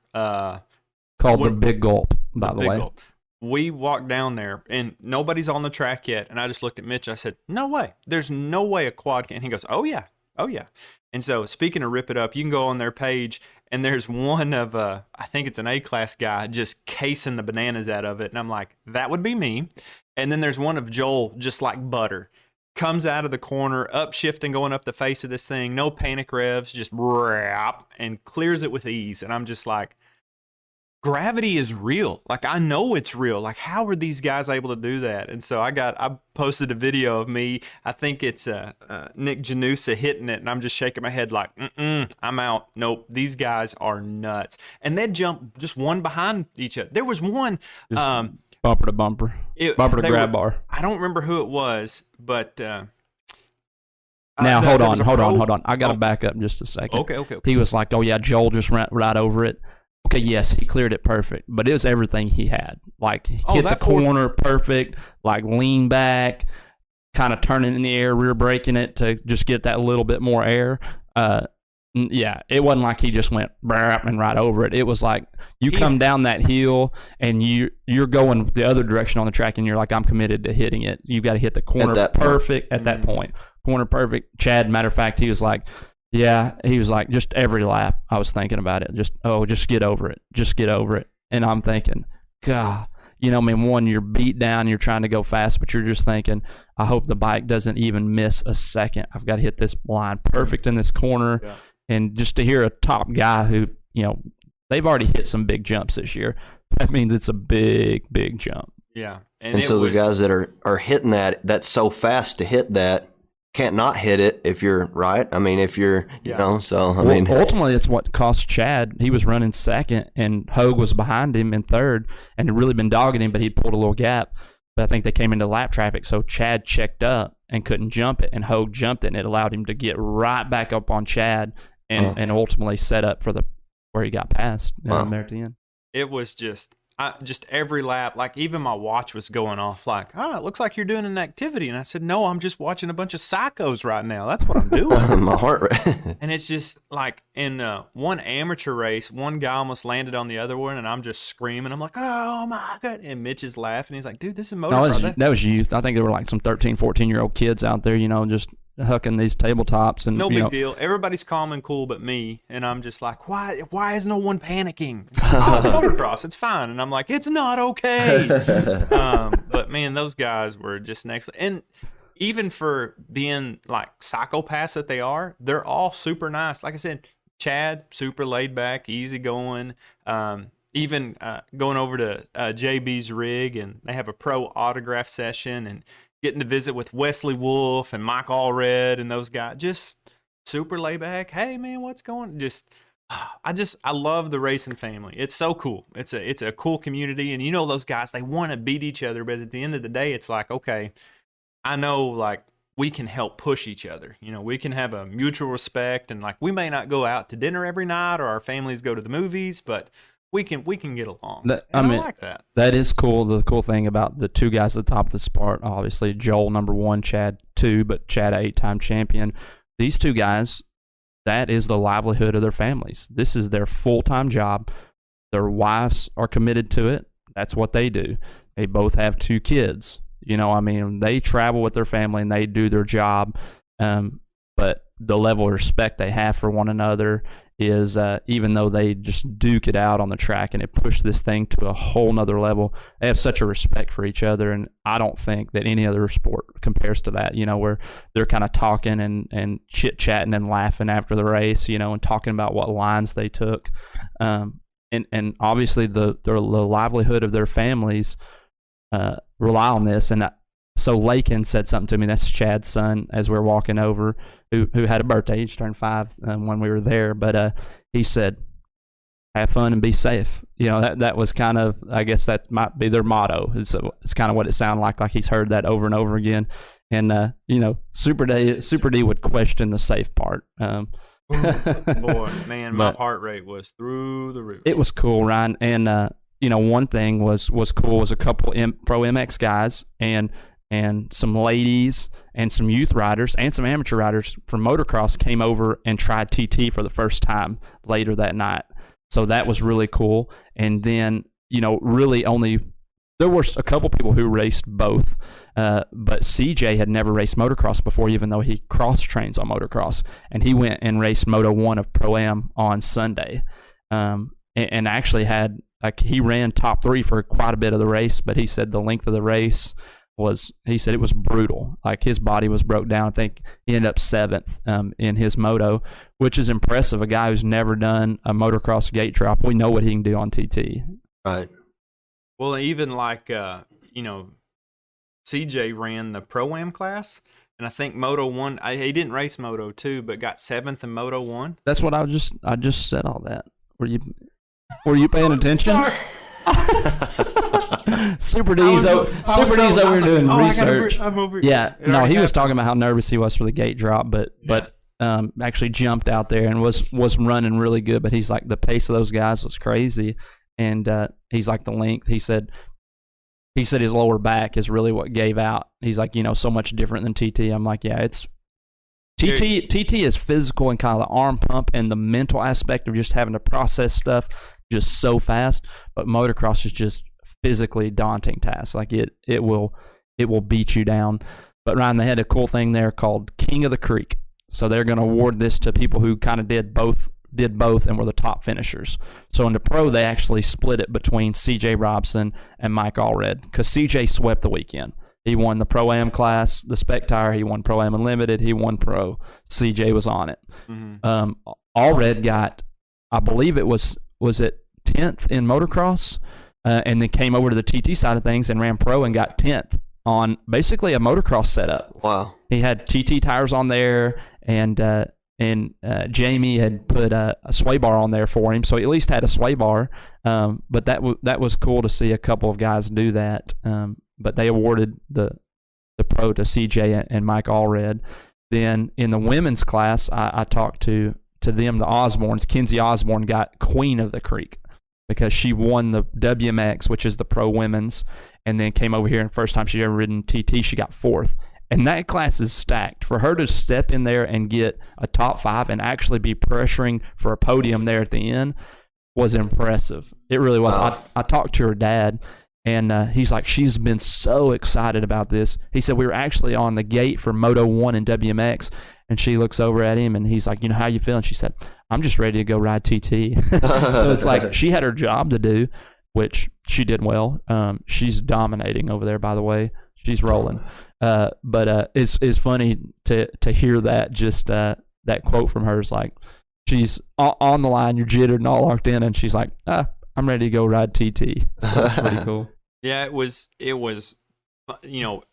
called the Big Gulp, by the way. Gulp. We walked down there, and nobody's on the track yet. And I just looked at Mitch. I said, no way. There's no way a quad can. And he goes, oh, yeah. Oh, yeah. And so speaking of Rip It Up, you can go on their page, and there's one of, I think it's an A-class guy, just casing the bananas out of it. And I'm like, that would be me. And then there's one of Joel, just like butter. Comes out of the corner, upshifting, going up the face of this thing. No panic revs, just rap, and clears it with ease. And I'm just like, gravity is real. Like, I know it's real. Like, how are these guys able to do that? And so I posted a video of me. I think it's Nick Janusa hitting it, and I'm just shaking my head like, I'm out. Nope, these guys are nuts. And they jump just one behind each other. There was one bumper to bumper, bumper to grab bar. I don't remember who it was, but now hold on. I got to back up just a second. Okay. He was like, oh yeah, Joel just ran right over it. Okay, yes, he cleared it perfect, but it was everything he had. Like, hit the corner perfect, like lean back, kind of turning in the air, rear braking it to just get that little bit more air. Yeah, it wasn't like he just went and right over it. It was like you come down that hill and you're going the other direction on the track, and you're like, I'm committed to hitting it. You got to hit the corner perfect at that point. Corner perfect. Chad, matter of fact, he was like, yeah, he was like, just every lap, I was thinking about it. Just get over it. Just get over it. And I'm thinking, God, you know, I mean, one, you're beat down, you're trying to go fast, but you're just thinking, I hope the bike doesn't even miss a second. I've got to hit this line perfect in this corner. Yeah. And just to hear a top guy who, you know, they've already hit some big jumps this year. That means it's a big, big jump. Yeah. And so the guys that are hitting that's so fast to hit that, can't not hit it if you're right. I mean, if you're, you know, so I mean, ultimately, it's what cost Chad. He was running second, and Hogue was behind him in third, and had really been dogging him, but he pulled a little gap. But I think they came into lap traffic, so Chad checked up and couldn't jump it, and Hogue jumped it, and it allowed him to get right back up on Chad, and ultimately set up for where he got past there at the end. It was just every lap, like even my watch was going off like, it looks like you're doing an activity. And I said, no, I'm just watching a bunch of psychos right now. That's what I'm doing. My heart rate. And it's just like in one amateur race, one guy almost landed on the other one, and I'm just screaming. I'm like, oh my God. And Mitch is laughing. He's like, dude, this is motocross. No, that was youth. I think there were like some 13, 14-year-old kids out there, you know, just hucking these tabletops. And no big deal. Everybody's calm and cool but me. And I'm just like, why is no one panicking? Motocross, it's fine. And I'm like, it's not okay. But man, those guys were just next. And even for being like psychopaths that they are, they're all super nice. Like I said, Chad, super laid back, easy going. Even going over to JB's rig, and they have a pro autograph session, and getting to visit with Wesley Wolf and Mike Allred and those guys, just super laid back. Hey man, what's going? I love the racing family. It's so cool. It's a cool community, and you know those guys, they want to beat each other, but at the end of the day, it's like, okay, I know like we can help push each other. You know, we can have a mutual respect, and like we may not go out to dinner every night, or our families go to the movies, but we can get along. I like that. That is cool. The cool thing about the two guys at the top of this part, obviously Joel number 1, Chad 2, but Chad 8-time champion. These two guys, that is the livelihood of their families. This is their full-time job. Their wives are committed to it. That's what they do. They both have 2 kids. You know, I mean, they travel with their family and they do their job. But the level of respect they have for one another is, even though they just duke it out on the track and it pushed this thing to a whole nother level, they have such a respect for each other. And I don't think that any other sport compares to that, you know, where they're kind of talking and chit-chatting and laughing after the race, you know, and talking about what lines they took. And obviously the livelihood of their families rely on this. And so Lakin said something to me. That's Chad's son, as we're walking over, who had a birthday. He just turned 5 when we were there. But he said, "Have fun and be safe." that was kind of, I guess that might be their motto. It's kind of what it sounded like he's heard that over and over again. And Super D would question the safe part. Boy, man, my heart rate was through the roof. It was cool, Ryan. And one thing was cool was a couple Pro MX guys and some ladies and some youth riders and some amateur riders from motocross came over and tried TT for the first time later that night. So that was really cool. And then, really only there were a couple people who raced both, but CJ had never raced motocross before, even though he cross trains on motocross. And he went and raced Moto 1 of Pro-Am on Sunday, and actually had he ran top 3 for quite a bit of the race. But he said the length of the race he said it was brutal. Like his body was broke down. I think he ended up 7th in his moto, which is impressive. A guy who's never done a motocross gate drop. We know what he can do on TT. Right. Well, even like, CJ ran the Pro-Am class, and I think Moto 1, he didn't race Moto 2, but got 7th in Moto 1. That's what I just said all that. Were you paying attention? Super D's over here doing research. He was talking about how nervous he was for the gate drop, but actually jumped out there and was running really good. But he's like, the pace of those guys was crazy, and he's like, the length. He said his lower back is really what gave out. He's like, so much different than TT. I'm like, yeah, it's TT is physical and kind of the arm pump and the mental aspect of just having to process stuff just so fast. But motocross is just physically daunting task. Like it will beat you down. But Ryan, they had a cool thing there called King of the Creek. So they're going to award this to people who kind of did both and were the top finishers. So in the pro, they actually split it between CJ Robson and Mike Allred, because CJ swept the weekend. He won the Pro-Am class, the Spec Tire. He won Pro-Am Unlimited. He won Pro. CJ was on it. Mm-hmm. Allred got, I believe it was it 10th in motocross, and then came over to the TT side of things and ran Pro and got 10th on basically a motocross setup. Wow. He had TT tires on there, and Jamie had put a sway bar on there for him, so he at least had a sway bar. But that was cool to see a couple of guys do that. But they awarded the pro to CJ and Mike Allred. Then in the women's class, I talked to them, the Osbornes. Kenzie Osborne got Queen of the Creek because she won the WMX, which is the pro women's, and then came over here, and first time she'd ever ridden TT, she got 4th. And that class is stacked. For her to step in there and get a top 5 and actually be pressuring for a podium there at the end was impressive. It really was. Wow. I talked to her dad, and he's like, she's been so excited about this. He said, we were actually on the gate for Moto 1 and WMX, and she looks over at him, and he's like, how you feeling? She said, I'm just ready to go ride TT. So it's like she had her job to do, which she did well. She's dominating over there, by the way. She's rolling. But it's funny to hear that, just that quote from her. Is like, she's on the line, you're jittered and all locked in, and she's like, I'm ready to go ride TT. So that's pretty cool. Yeah, it was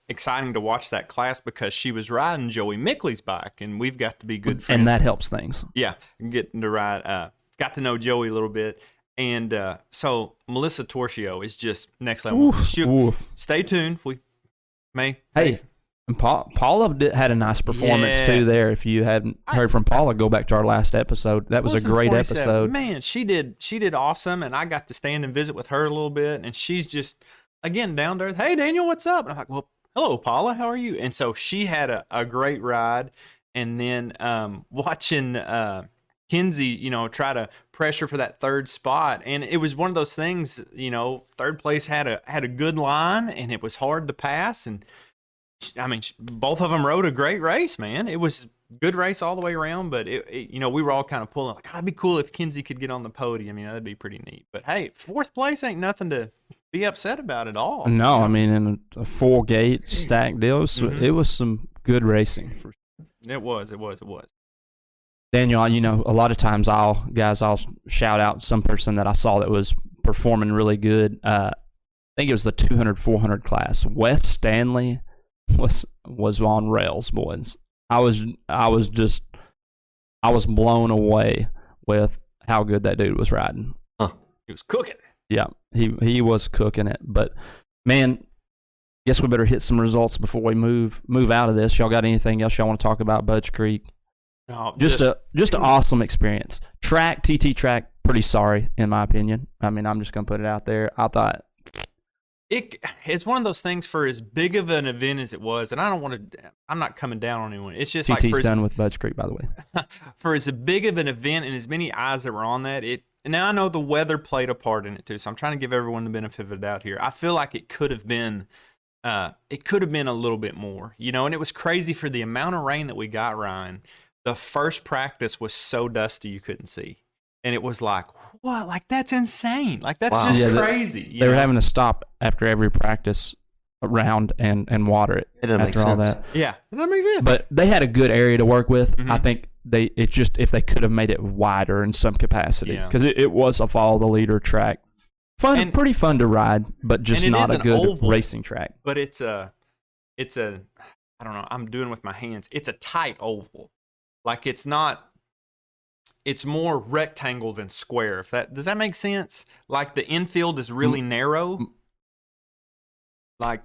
exciting to watch that class because she was riding Joey Mickley's bike, and we've got to be good friends. And that helps things. Yeah, getting to ride, got to know Joey a little bit. And so Melissa Torchio is just next level. Stay tuned. We may. Hey, and Paula had a nice performance too there. If you hadn't heard from Paula, go back to our last episode. That was a great episode. Man, she did awesome, and I got to stand and visit with her a little bit, and she's just, again, down to earth. Hey, Daniel, what's up? And I'm like, well, hello, Paula, how are you? And so she had a great ride, and then watching Kinsey, try to pressure for that 3rd spot, and it was one of those things. 3rd place had a good line, and it was hard to pass, and I mean, both of them rode a great race, man. It was a good race all the way around, but we were all kind of pulling like, it'd be cool if Kinsey could get on the podium. That'd be pretty neat. But hey, 4th place ain't nothing to be upset about at all. No, I mean, in a full gate stacked deal, it was some good racing. It was. Daniel, a lot of times I'll shout out some person that I saw that was performing really good. I think it was the 200-400 class. Wes Stanley was on rails, boys. I was blown away with how good that dude was riding. He was cooking. Yeah, he was cooking it. But man, guess we better hit some results before we move out of this. Y'all got anything else y'all want to talk about Budge Creek? No, just an awesome experience. TT track, pretty sorry in my opinion. I mean, I'm just gonna put it out there. I thought it's one of those things for as big of an event as it was, and I'm not coming down on anyone. It's just TT's like done with Budge Creek, by the way. For as big of an event and as many eyes that were on that, now I know the weather played a part in it too, so I'm trying to give everyone the benefit of the doubt here. I feel like it could have been a little bit more, and it was crazy for the amount of rain that we got, Ryan. The first practice was so dusty you couldn't see. And it was like, what? Like, that's insane. Like, that's just crazy. They were having to stop after every practice round and water it after all that. Yeah, that makes sense. But they had a good area to work with. I think if they could have made it wider in some capacity, because it was a follow the leader track. Pretty fun to ride, but just not a good oval, racing track. But it's a I don't know, I'm doing with my hands. It's a tight oval. Like, it's not. It's more rectangle than square. Does that make sense? Like, the infield is really narrow. Like,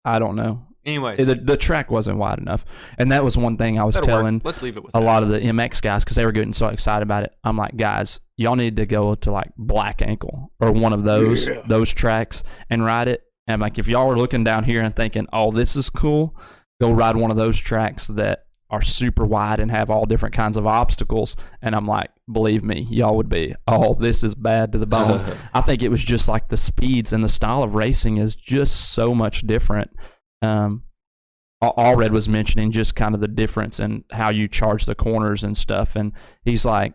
I don't know. Anyways, the track wasn't wide enough, and that was one thing I was telling Let's leave it with a lot of the MX guys, because they were getting so excited about it. I'm like, guys, y'all need to go to like Black Ankle or one of those tracks and ride it. And I'm like, if y'all are looking down here and thinking, oh, this is cool, go ride one of those tracks that are super wide and have all different kinds of obstacles. And I'm like, believe me, y'all would be, oh, this is bad to the bone. I think it was just like the speeds and the style of racing is just so much different. Allred was mentioning just kind of the difference in how you charge the corners and stuff. And he's like,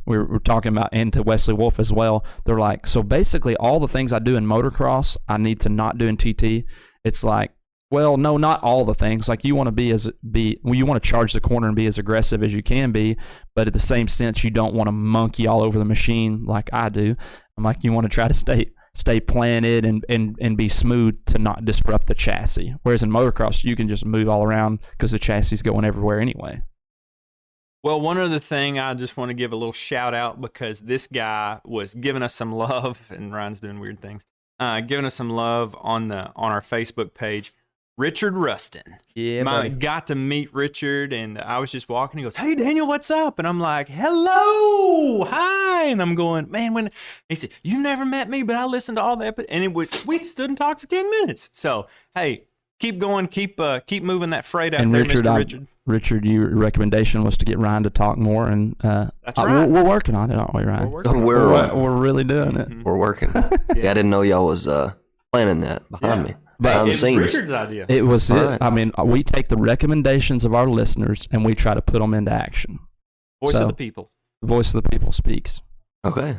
we're talking about, and to Wesley Wolf as well, they're like, so basically all the things I do in motocross, I need to not do in TT. It's like, well, no, not all the things. Like, you want you want to charge the corner and be as aggressive as you can be, but at the same sense, you don't want to monkey all over the machine like I do. I'm like, you want to try to stay planted and be smooth to not disrupt the chassis. Whereas in motocross, you can just move all around because the chassis is going everywhere anyway. Well, one other thing I just want to give a little shout out, because this guy was giving us some love, and Ryan's doing weird things, giving us some love on our Facebook page. Richard Rustin. Yeah, I got to meet Richard, and I was just walking. He goes, "Hey, Daniel, what's up?" And I'm like, "Hello, hi." And I'm going, "Man, he said, you never met me, but I listened to all the episodes." And we stood and talked for 10 minutes. So, hey, keep going, keep moving that freight out there, Richard, Mr. Richard. Richard, your recommendation was to get Ryan to talk more, and that's right. We're working on it, aren't we, Ryan? We're really doing it. We're working. Yeah, I didn't know y'all was planning that behind me. But the scenes. Richard's idea. It was All it. right. I mean, we take the recommendations of our listeners and we try to put them into action. Voice of the people. The voice of the people speaks. Okay.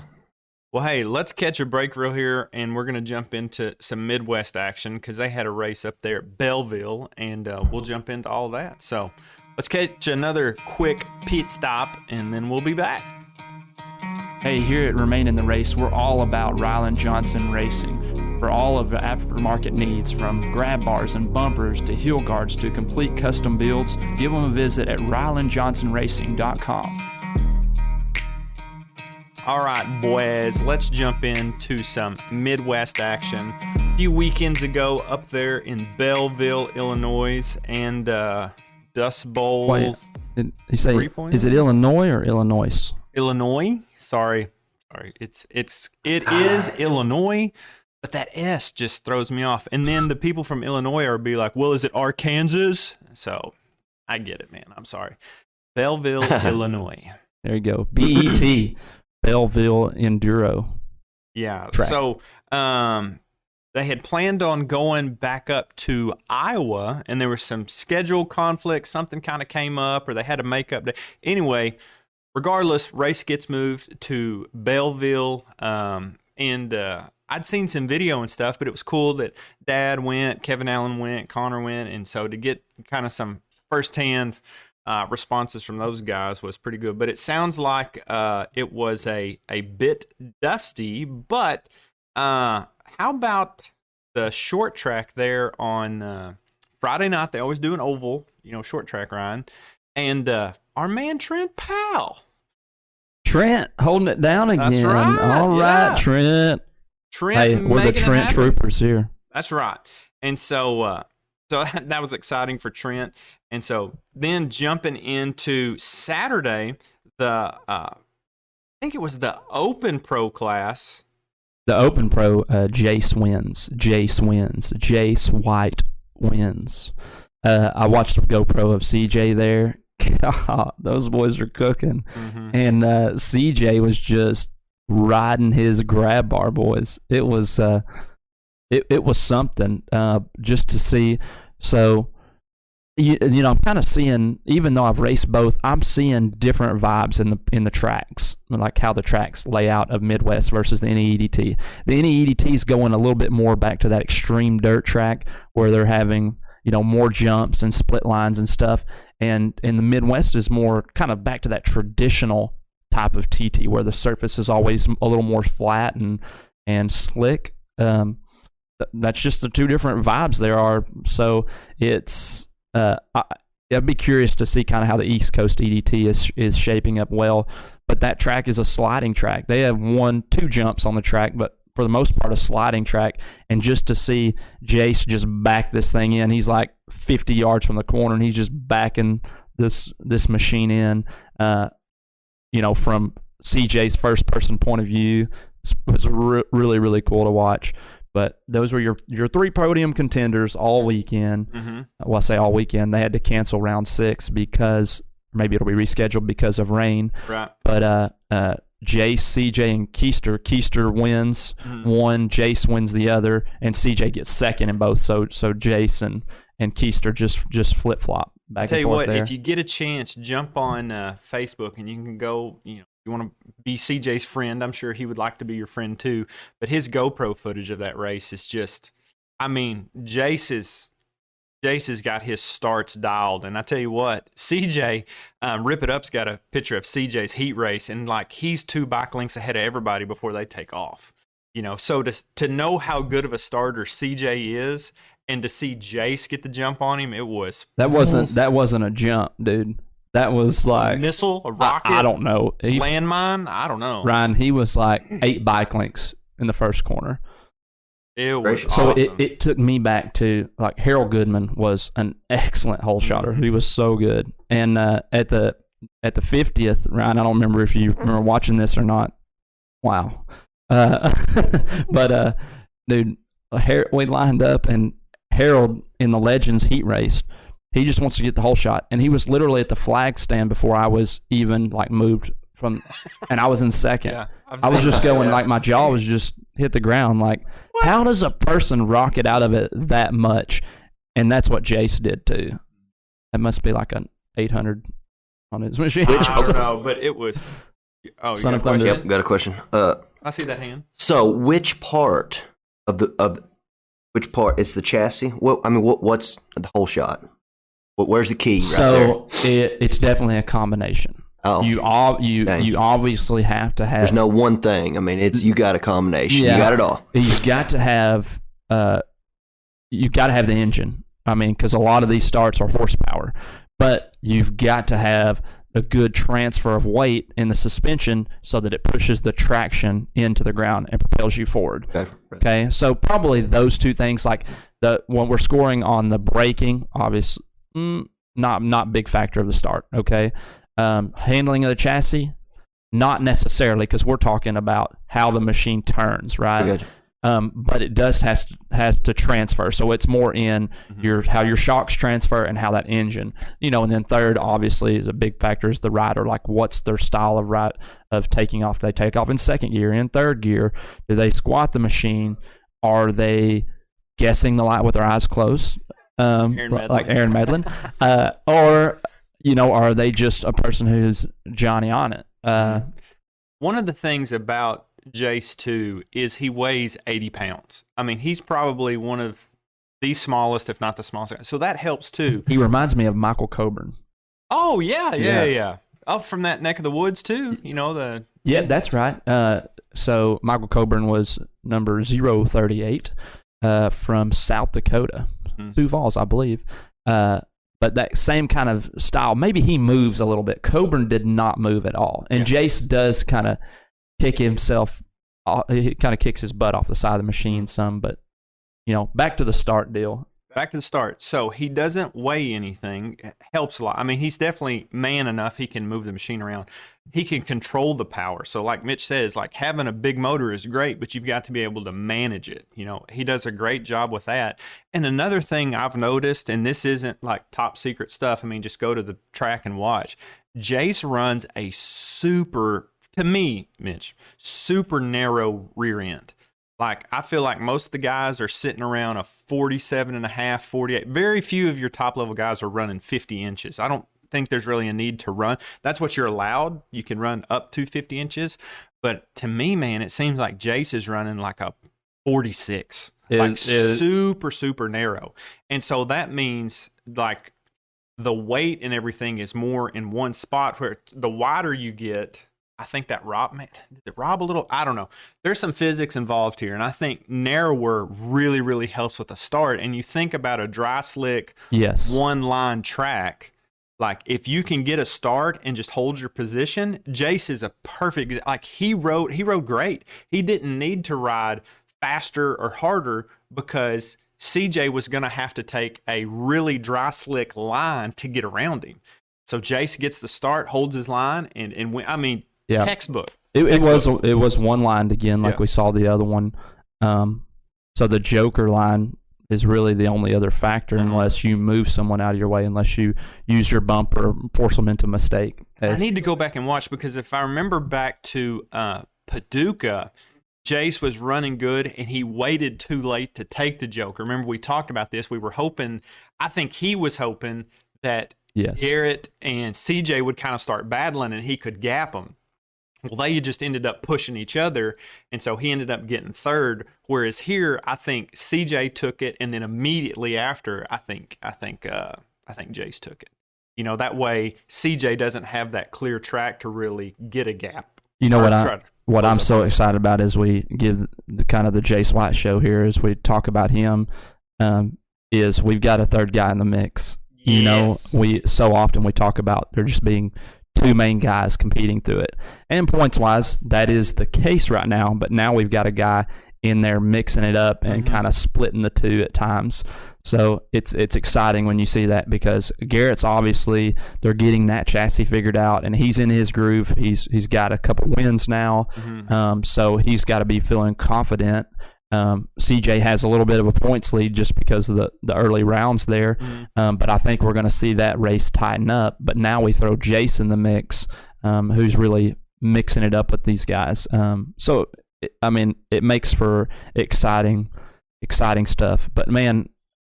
Well, hey, let's catch a break real here, and we're going to jump into some Midwest action, because they had a race up there at Belleville, and we'll jump into all that. So let's catch another quick pit stop, and then we'll be back. Hey, here at Remain in the Race, we're all about Ryland Johnson Racing. For all of the aftermarket needs, from grab bars and bumpers to heel guards to complete custom builds, give them a visit at RylandJohnsonRacing.com. All right, boys, let's jump into some Midwest action. A few weekends ago, up there in Belleville, Illinois, and Dust Bowl. Wait, you say, is it Illinois or Illinois? Illinois? Sorry. It is Illinois, but that S just throws me off. And then the people from Illinois are be like, well, is it Arkansas? So I get it, man. I'm sorry. Belleville, Illinois. There you go. BET, Belleville Enduro. Yeah. Track. So they had planned on going back up to Iowa, and there was some schedule conflict. Something kind of came up, or they had a makeup day. Anyway, regardless, race gets moved to Belleville, and I'd seen some video and stuff, but it was cool that Dad went, Kevin Allen went, Connor went, and so to get kind of some firsthand responses from those guys was pretty good. But it sounds like it was a bit dusty, but how about the short track there on Friday night? They always do an oval, short track, Ryan, and our man Trent Powell. Trent holding it down again. That's right. All right, Trent. Trent, Hey, we're the making it Trent happen. Troopers here. That's right. And so that was exciting for Trent. And so then jumping into Saturday, I think it was the Open Pro class. The Open Pro, Jace wins. Jace White wins. I watched the GoPro of CJ there. God, those boys are cooking. Mm-hmm. And CJ was just riding his grab bar, boys. It was it was something just to see. So you know, I'm kind of seeing, even though I've raced both, I'm seeing different vibes in the tracks, like how the tracks lay out of Midwest versus the NE-EDT. The NE-EDT is going a little bit more back to that extreme dirt track where they're having, you know, more jumps and split lines and stuff. And in the Midwest is more kind of back to that traditional type of TT where the surface is always a little more flat and slick. That's just the two different vibes there are. So it's I'd be curious to see kind of how the East Coast EDT is shaping up well. But that track is a sliding track. They have 1-2 jumps on the track, but for the most part, a sliding track. And just to see Jace just back this thing in, he's like 50 yards from the corner, and he's just backing this machine in. You know, from CJ's first person point of view, it was really, really cool to watch. But those were your 3 podium contenders all weekend. Mm-hmm. Well, I say all weekend. They had to cancel round 6 because maybe it'll be rescheduled because of rain. Right. But Jace, CJ, and Keister wins one, Jace wins the other, and CJ gets second in both. So Jace and Keister just flip flop back and forth. Tell you what, there. if you get a chance, jump on Facebook and you can go. You know, you want to be CJ's friend. I'm sure he would like to be your friend too. But his GoPro footage of that race is just, I mean, Jace has got his starts dialed. And I tell you what, CJ, Rip It Up's got a picture of CJ's heat race, and like he's 2 bike lengths ahead of everybody before they take off. You know, so to know how good of a starter CJ is, and to see Jace get the jump on him, it was that wasn't a jump, dude. That was like a missile, a rocket. I don't know. Landmine. I don't know. Ryan, he was like 8 bike lengths in the first corner. It was so awesome. it took me back to like Harold Goodman was an excellent hole shotter. He was so good. And at the 50th, Ryan, I don't remember if you remember watching this or not. Wow. But dude, we lined up, and Harold in the Legends heat race, he just wants to get the hole shot, and he was literally at the flag stand before I was even like moved from, and I was in second. Yeah, I was just going like my jaw was just hit the ground. Like, how does a person rocket out of it that much? And that's what Jace did too. That must be like an 800 on his machine. I don't know, but it was. Oh, Son you of got a Thunder. question? Yep, got a question. I see that hand. So which part which part is the chassis? What's the whole shot? Where's the key? So it's definitely a combination. Oh, You obviously have to have. there's no one thing. I mean, you got a combination. Yeah. You got it all. You've got to have the engine. I mean, because a lot of these starts are horsepower, but you've got to have a good transfer of weight in the suspension so that it pushes the traction into the ground and propels you forward. Okay, so probably those 2 things, like when we're scoring on the braking, obviously not big factor of the start. Okay, handling of the chassis, not necessarily, because we're talking about how the machine turns, right? Good. But it does has to transfer, so it's more in how your shocks transfer and how that engine, you know. And then third, obviously, is a big factor is the rider. Like, what's their style of taking off? Do they take off in second gear, in third gear? Do they squat the machine? Are they guessing the light with their eyes closed, like Aaron Medlin, or you know, are they just a person who's Johnny on it? One of the things about Jace too is he weighs 80 pounds. I mean, he's probably one of the smallest, if not the smallest. So that helps too. He reminds me of Michael Coburn. Oh yeah. Up from that neck of the woods too. You know Yeah, that's right. So Michael Coburn was number 038 from South Dakota, Sioux Falls, I believe. But that same kind of style. Maybe he moves a little bit. Coburn did not move at all, and Jace does kind of kick himself he kind of kicks his butt off the side of the machine some. But back to the start deal. Back to the start. So he doesn't weigh anything. It helps a lot. I mean, he's definitely man enough. He can move the machine around. He can control the power. So like Mitch says, like having a big motor is great, but you've got to be able to manage it. He does a great job with that. And another thing I've noticed, and this isn't like top secret stuff. I mean, just go to the track and watch. Jace runs a to me, Mitch, super narrow rear end. Like, I feel like most of the guys are sitting around a 47.5, 48. Very few of your top-level guys are running 50 inches. I don't think there's really a need to run. That's what you're allowed. You can run up to 50 inches. But to me, man, it seems like Jace is running like a 46. Super, super narrow. And so that means, like, the weight and everything is more in one spot, where the wider you get, I think that did it rob a little? I don't know. There's some physics involved here, and I think narrower really, really helps with the start. And you think about a dry slick, one-line track, like if you can get a start and just hold your position, Jace is a perfect. Like he rode great. He didn't need to ride faster or harder because CJ was going to have to take a really dry slick line to get around him. So Jace gets the start, holds his line, and win. I mean. Yeah. Textbook. It was one lined again, like we saw the other one. So the Joker line is really the only other factor, unless you move someone out of your way, unless you use your bumper, force them into a mistake. I need to go back and watch, because if I remember back to Paducah, Jace was running good and he waited too late to take the Joker. Remember, we talked about this. We were hoping, I think he was hoping that Garrett and CJ would kind of start battling and he could gap them. Well, they just ended up pushing each other, and so he ended up getting third. Whereas here, I think CJ took it, and then immediately after, I think Jace took it. That way CJ doesn't have that clear track to really get a gap. What I'm so excited about as we give the kind of the Jace White show here, as we talk about him, is we've got a third guy in the mix. Yes. We so often we talk about there just being two main guys competing through it. And points-wise, that is the case right now, but now we've got a guy in there mixing it up and kind of splitting the two at times. So it's exciting when you see that, because Garrett's obviously, they're getting that chassis figured out, and he's in his groove. He's got a couple wins now, so he's got to be feeling confident. CJ has a little bit of a points lead just because of the early rounds there, but I think we're going to see that race tighten up. But now we throw Jace in the mix, who's really mixing it up with these guys. So it makes for exciting stuff. But man,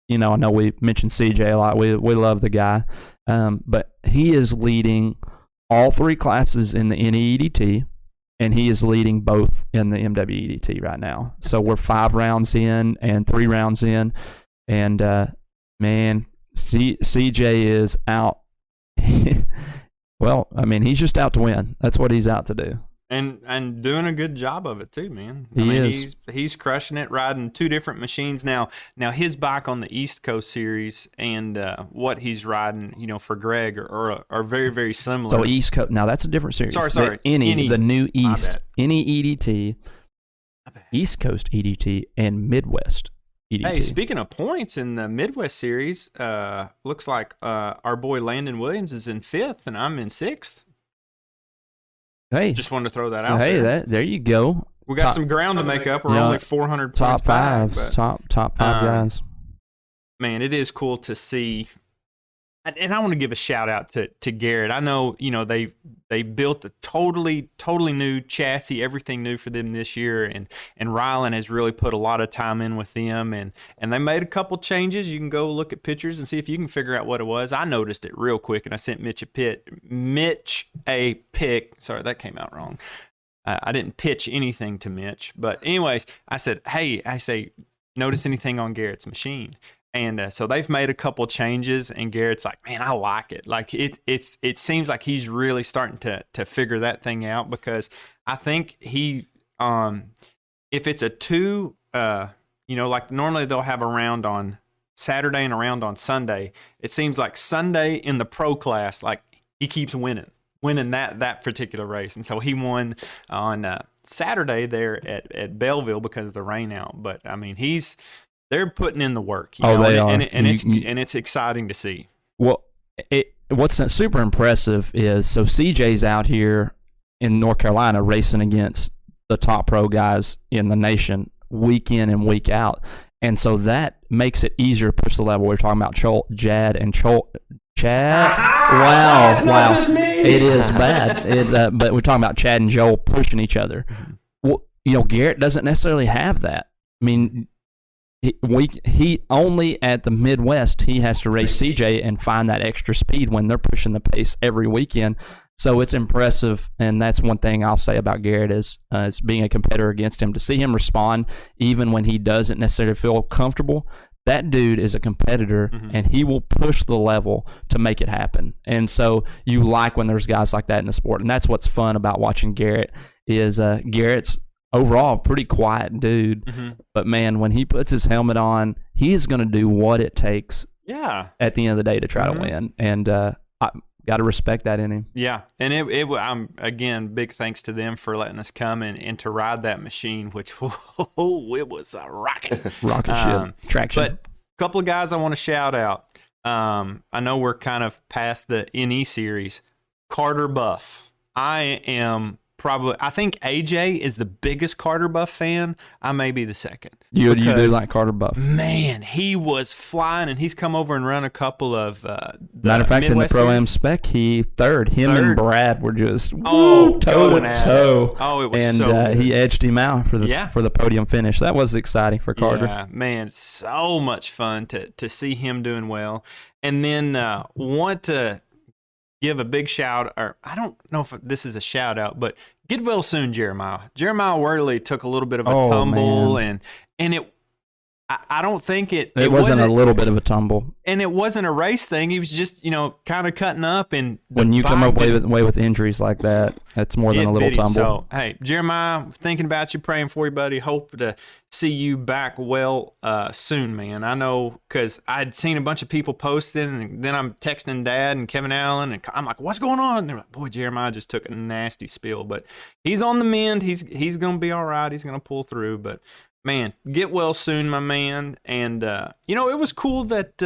I know we mentioned CJ a lot. We love the guy, but he is leading all three classes in the NE-EDT. And he is leading both in the MWEDT right now. So we're 5 rounds in and 3 rounds in. And, man, CJ is out. Well, he's just out to win. That's what he's out to do. And doing a good job of it too, man. He's crushing it, riding 2 different machines now. Now his bike on the East Coast Series and what he's riding, for Greg are very, very similar. So East Coast, now that's a different series. Sorry. The new East, NE-EDT, East Coast EDT, and Midwest EDT. Hey, speaking of points in the Midwest Series, looks like our boy Landon Williams is in 5th and I'm in 6th. Hey, just wanted to throw that out. Hey, there you go. We got some ground to make up. We're only 400 top points fives, top 5 guys. Man, it is cool to see. And I want to give a shout out to Garrett. I know, they built a totally new chassis, everything new for them this year, and Rylan has really put a lot of time in with them, and they made a couple changes. You can go look at pictures and see if you can figure out what it was. I noticed it real quick, and I sent Mitch a pic. Sorry, that came out wrong. I didn't pitch anything to Mitch, but anyways, I said, hey, notice anything on Garrett's machine? And so they've made a couple changes, and Garrett's like, man, I like it. Like it seems like he's really starting to figure that thing out, because I think he, if it's a 2, like normally they'll have a round on Saturday and a round on Sunday. It seems like Sunday in the pro class, like he keeps winning that particular race. And so he won on Saturday there at Belleville because of the rain out. But I mean, they're putting in the work. You know, they are. And it's exciting to see. Well, what's super impressive is CJ's out here in North Carolina racing against the top pro guys in the nation week in and week out. And so that makes it easier to push the level. We're talking about Chad. Wow. It is bad. It's but we're talking about Chad and Joel pushing each other. Well, Garrett doesn't necessarily have that. I mean, he only at the Midwest, he has to race CJ and find that extra speed when they're pushing the pace every weekend. So it's impressive, and that's one thing I'll say about Garrett is being a competitor against him. To see him respond even when he doesn't necessarily feel comfortable, that dude is a competitor, and he will push the level to make it happen. And so you like when there's guys like that in the sport, and that's what's fun about watching Garrett is Garrett's overall a pretty quiet dude, but man, when he puts his helmet on, he is going to do what it takes at the end of the day to try to win. And I got to respect that in him. Yeah, and I'm again, big thanks to them for letting us come and to ride that machine, which it was a rocket ship traction. But a couple of guys I want to shout out. I know we're kind of past the NE series. Carter Buff. I think AJ is the biggest Carter Buff fan. I may be the second. You do like Carter Buff. Man, he was flying, and he's come over and run a couple of matter of fact, Midwest in the Pro-Am spec, he third. And Brad were just toe to toe. Oh, it was and, so good. He edged him out for the podium finish. That was exciting for Carter. Yeah, man, so much fun to see him doing well. And then want to give a big shout, or I don't know if this is a shout out, but get well soon, Jeremiah. Jeremiah Worley took a little bit of a tumble, and it. I don't think it wasn't a little bit of a tumble, and it wasn't a race thing. He was just kind of cutting up, and when you come away with injuries like that, that's more than a little tumble. So hey, Jeremiah, thinking about you, praying for you, buddy. Hope to see you back well soon, man. I know because I'd seen a bunch of people posting, and then I'm texting Dad and Kevin Allen, and I'm like, "What's going on?" And they're like, "Boy, Jeremiah just took a nasty spill, but he's on the mend. He's gonna be all right. He's gonna pull through, but." Man, get well soon, my man. And, it was cool that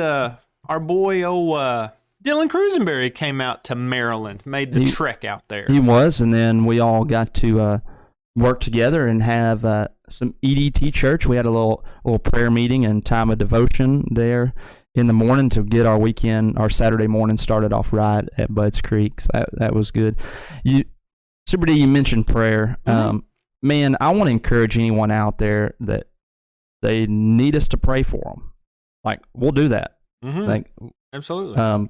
our boy, Dylan Cruisenberry came out to Maryland, made the trek out there. He was, and then we all got to work together and have some EDT church. We had a little prayer meeting and time of devotion there in the morning to get our Saturday morning started off right at Bud's Creek. So that was good. Super D, you mentioned prayer. Man, I want to encourage anyone out there that they need us to pray for them. Like, we'll do that. Absolutely.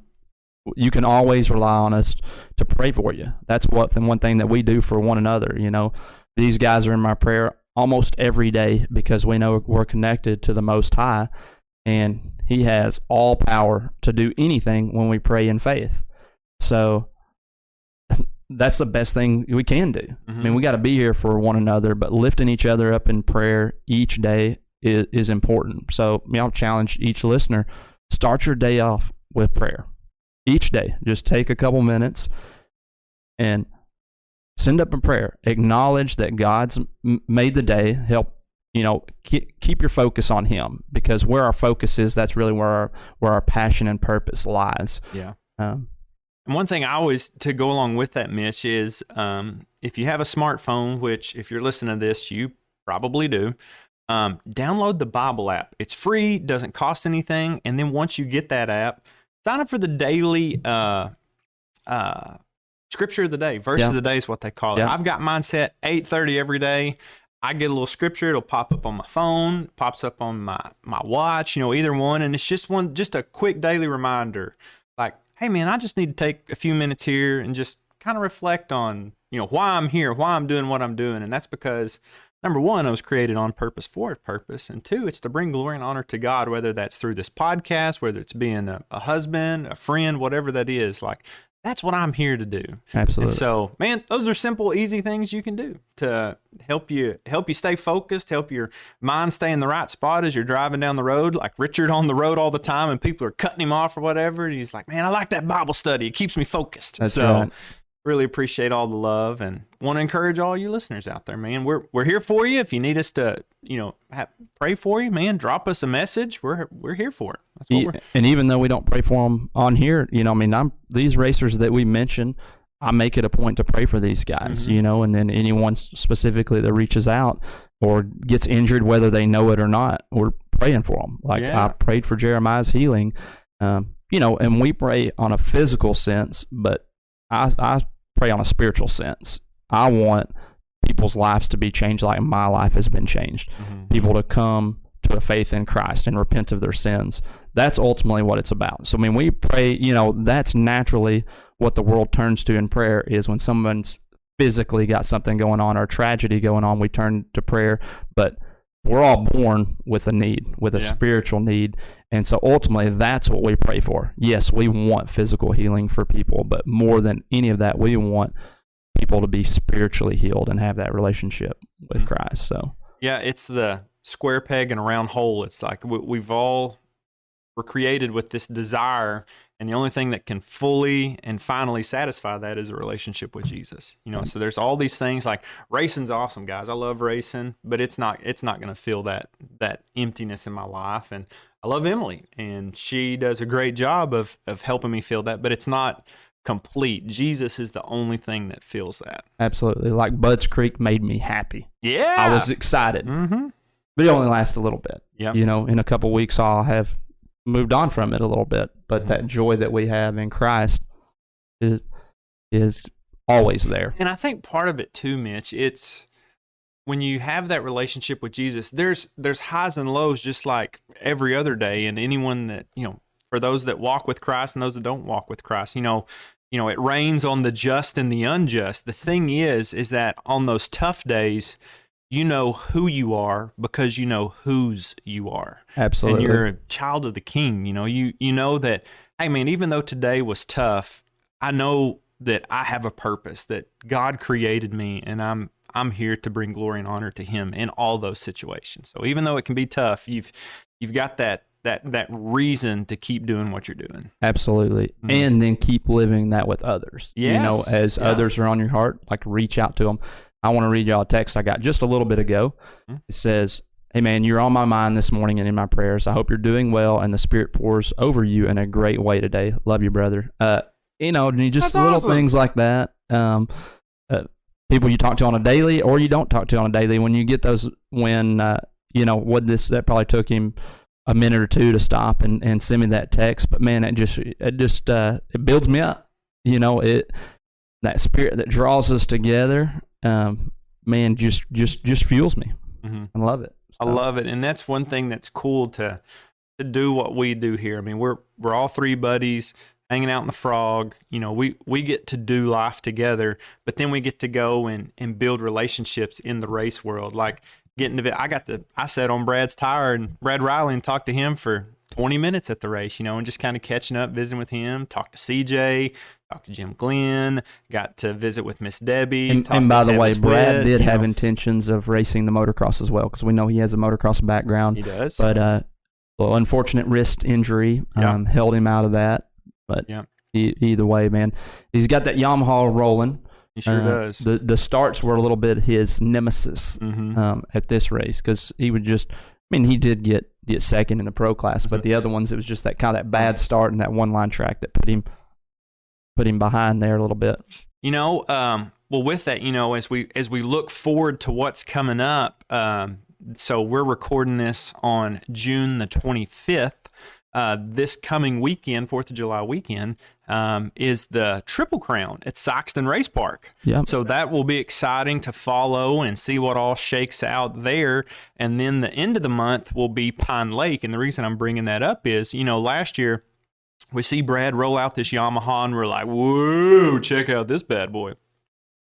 You can always rely on us to pray for you. That's one thing that we do for one another. These guys are in my prayer almost every day because we know we're connected to the Most High, and He has all power to do anything when we pray in faith. So that's the best thing we can do. I mean, we got to be here for one another, but lifting each other up in prayer each day is important. So I'll challenge each listener, start your day off with prayer. Each day, just take a couple minutes and send up a prayer. Acknowledge that God's made the day. Help, keep your focus on Him, because where our focus is, that's really where our passion and purpose lies. Yeah. And one thing I always, to go along with that, Mitch, is if you have a smartphone, which if you're listening to this, you probably do, download the Bible app. It's free, doesn't cost anything. And then once you get that app, sign up for the daily scripture of the day. Verse of the day is what they call it. I've got mine set 8:30 every day. I get a little scripture. It'll pop up on my phone, pops up on my watch, either one. And it's just a quick daily reminder. Like, hey, man, I just need to take a few minutes here and just kind of reflect on, why I'm here, why I'm doing what I'm doing. And that's because, number one, I was created on purpose for a purpose. And two, it's to bring glory and honor to God, whether that's through this podcast, whether it's being a husband, a friend, whatever that is. Like, that's what I'm here to do. Absolutely. And so, man, those are simple, easy things you can do to help you stay focused, help your mind stay in the right spot as you're driving down the road. Like Richard on the road all the time, and people are cutting him off or whatever. And he's like, man, I like that Bible study. It keeps me focused. That's right. Really appreciate all the love and want to encourage all you listeners out there, man. We're here for you. If you need us to, pray for you, man, drop us a message. We're here for it. That's what And even though we don't pray for them on here, these racers that we mentioned, I make it a point to pray for these guys, and then anyone specifically that reaches out or gets injured, whether they know it or not, we're praying for them. Like I prayed for Jeremiah's healing, and we pray on a physical sense, but I pray on a spiritual sense. I want people's lives to be changed like my life has been changed. People to come to a faith in Christ and repent of their sins. That's ultimately what it's about. So, we pray, that's naturally what the world turns to in prayer is when someone's physically got something going on or tragedy going on, we turn to prayer. But we're all born with a need, with a spiritual need. And so ultimately, that's what we pray for. Yes, we want physical healing for people, but more than any of that, we want people to be spiritually healed and have that relationship with Christ. So yeah, it's the square peg and a round hole. It's like we're created with this desire, and the only thing that can fully and finally satisfy that is a relationship with Jesus. So there's all these things like racing's awesome, guys. I love racing, but it's not going to fill that emptiness in my life. And I love Emily, and she does a great job of helping me feel that, but it's not complete. Jesus is the only thing that fills that. Absolutely. Like Bud's Creek made me happy. Yeah. I was excited. But it only lasts a little bit. Yeah. In a couple of weeks, I'll have moved on from it a little bit, but that joy that we have in Christ is always there. And I think part of it too, Mitch, it's when you have that relationship with Jesus, there's highs and lows just like every other day. And anyone that, for those that walk with Christ and those that don't walk with Christ, it rains on the just and the unjust. The thing is that on those tough days, you know who you are because you know whose you are. Absolutely. And you're a child of the King. You know that, hey, man, even though today was tough, I know that I have a purpose, that God created me, and I'm here to bring glory and honor to Him in all those situations. So even though it can be tough, you've got that reason to keep doing what you're doing. Absolutely. And then keep living that with others. Yes. As others are on your heart, like reach out to them. I want to read y'all a text I got just a little bit ago. It says, "Hey man, you're on my mind this morning and in my prayers. I hope you're doing well and the Spirit pours over you in a great way today. Love you, brother." Just little things like that. People you talk to on a daily or you don't talk to on a daily, when you get those, that probably took him a minute or two to stop and send me that text. But man, it builds me up. That spirit that draws us together, man, just fuels me. I love it. I love it. And that's one thing that's cool to do what we do here. I mean, we're all three buddies hanging out in the Frog. We get to do life together, but then we get to go and build relationships in the race world. Like I sat on Brad's tire and Brad Riley and talked to him for 20 minutes at the race, and just kind of catching up, visiting with him, talked to CJ, talked to Jim Glenn, got to visit with Miss Debbie. And by the way, Brad did have intentions of racing the motocross as well, because we know he has a motocross background. He does. But unfortunate wrist injury held him out of that. But either way, man, he's got that Yamaha rolling. He sure does. The starts were a little bit his nemesis at this race, because he would he did get second in the pro class, but the other ones, it was just that kind of that bad start and that one line track that put him behind there a little bit. Well, with that, as we look forward to what's coming up, so we're recording this on June the 25th. This coming weekend, 4th of July weekend, is the Triple Crown at Saxton Race Park. Yeah. So that will be exciting to follow and see what all shakes out there. And then the end of the month will be Pine Lake. And the reason I'm bringing that up is, last year we see Brad roll out this Yamaha and we're like, whoa, check out this bad boy.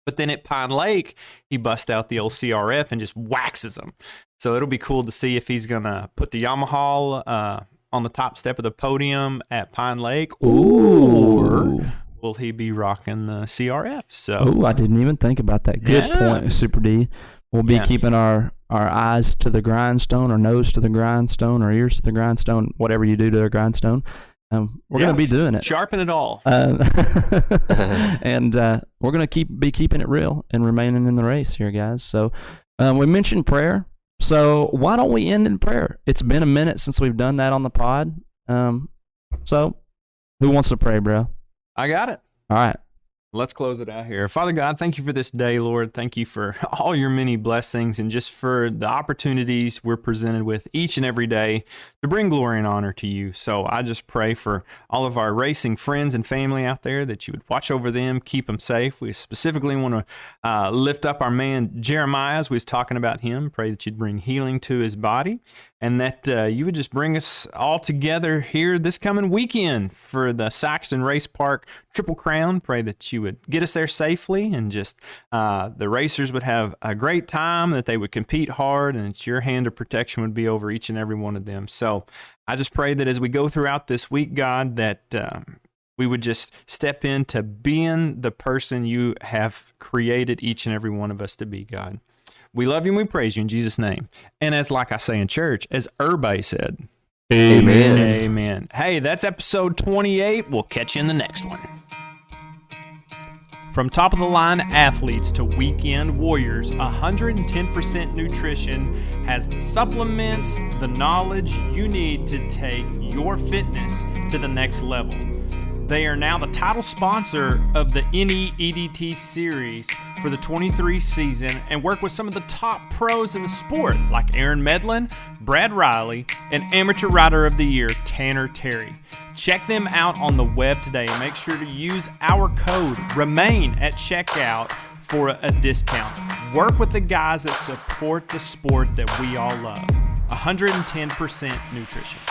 But then at Pine Lake, he busts out the old CRF and just waxes them. So it'll be cool to see if he's going to put the Yamaha on the top step of the podium at Pine Lake, or will he be rocking the CRF? So, I didn't even think about that. Good point, Super D. We'll be keeping our eyes to the grindstone, or nose to the grindstone, or ears to the grindstone, whatever you do to the grindstone. We're going to be doing it. Sharpen it all. And we're going to be keeping it real and remaining in the race here, guys. So we mentioned prayer. So why don't we end in prayer? It's been a minute since we've done that on the pod. So who wants to pray, bro? I got it. All right. Let's close it out here. Father God, thank you for this day, Lord. Thank you for all your many blessings and just for the opportunities we're presented with each and every day to bring glory and honor to you. So I just pray for all of our racing friends and family out there that you would watch over them, keep them safe. We specifically want to lift up our man Jeremiah as we was talking about him. Pray that you'd bring healing to his body and that you would just bring us all together here this coming weekend for the Saxton Race Park Triple Crown. Pray that you would get us there safely and just the racers would have a great time, that they would compete hard, and that your hand of protection would be over each and every one of them. So I just pray that as we go throughout this week, God, that we would just step into being the person you have created each and every one of us to be, God. We love you and we praise you in Jesus' name. And as like I say in church, as everybody said, Amen. Amen. Hey, that's episode 28. We'll catch you in the next one. From top-of-the-line athletes to weekend warriors, 110% Nutrition has the supplements, the knowledge you need to take your fitness to the next level. They are now the title sponsor of the NE-EDT series for the 23 season and work with some of the top pros in the sport like Aaron Medlin, Brad Riley, and Amateur Rider of the Year Tanner Terry. Check them out on the web today and make sure to use our code REMAIN at checkout for a discount. Work with the guys that support the sport that we all love. 110% Nutrition.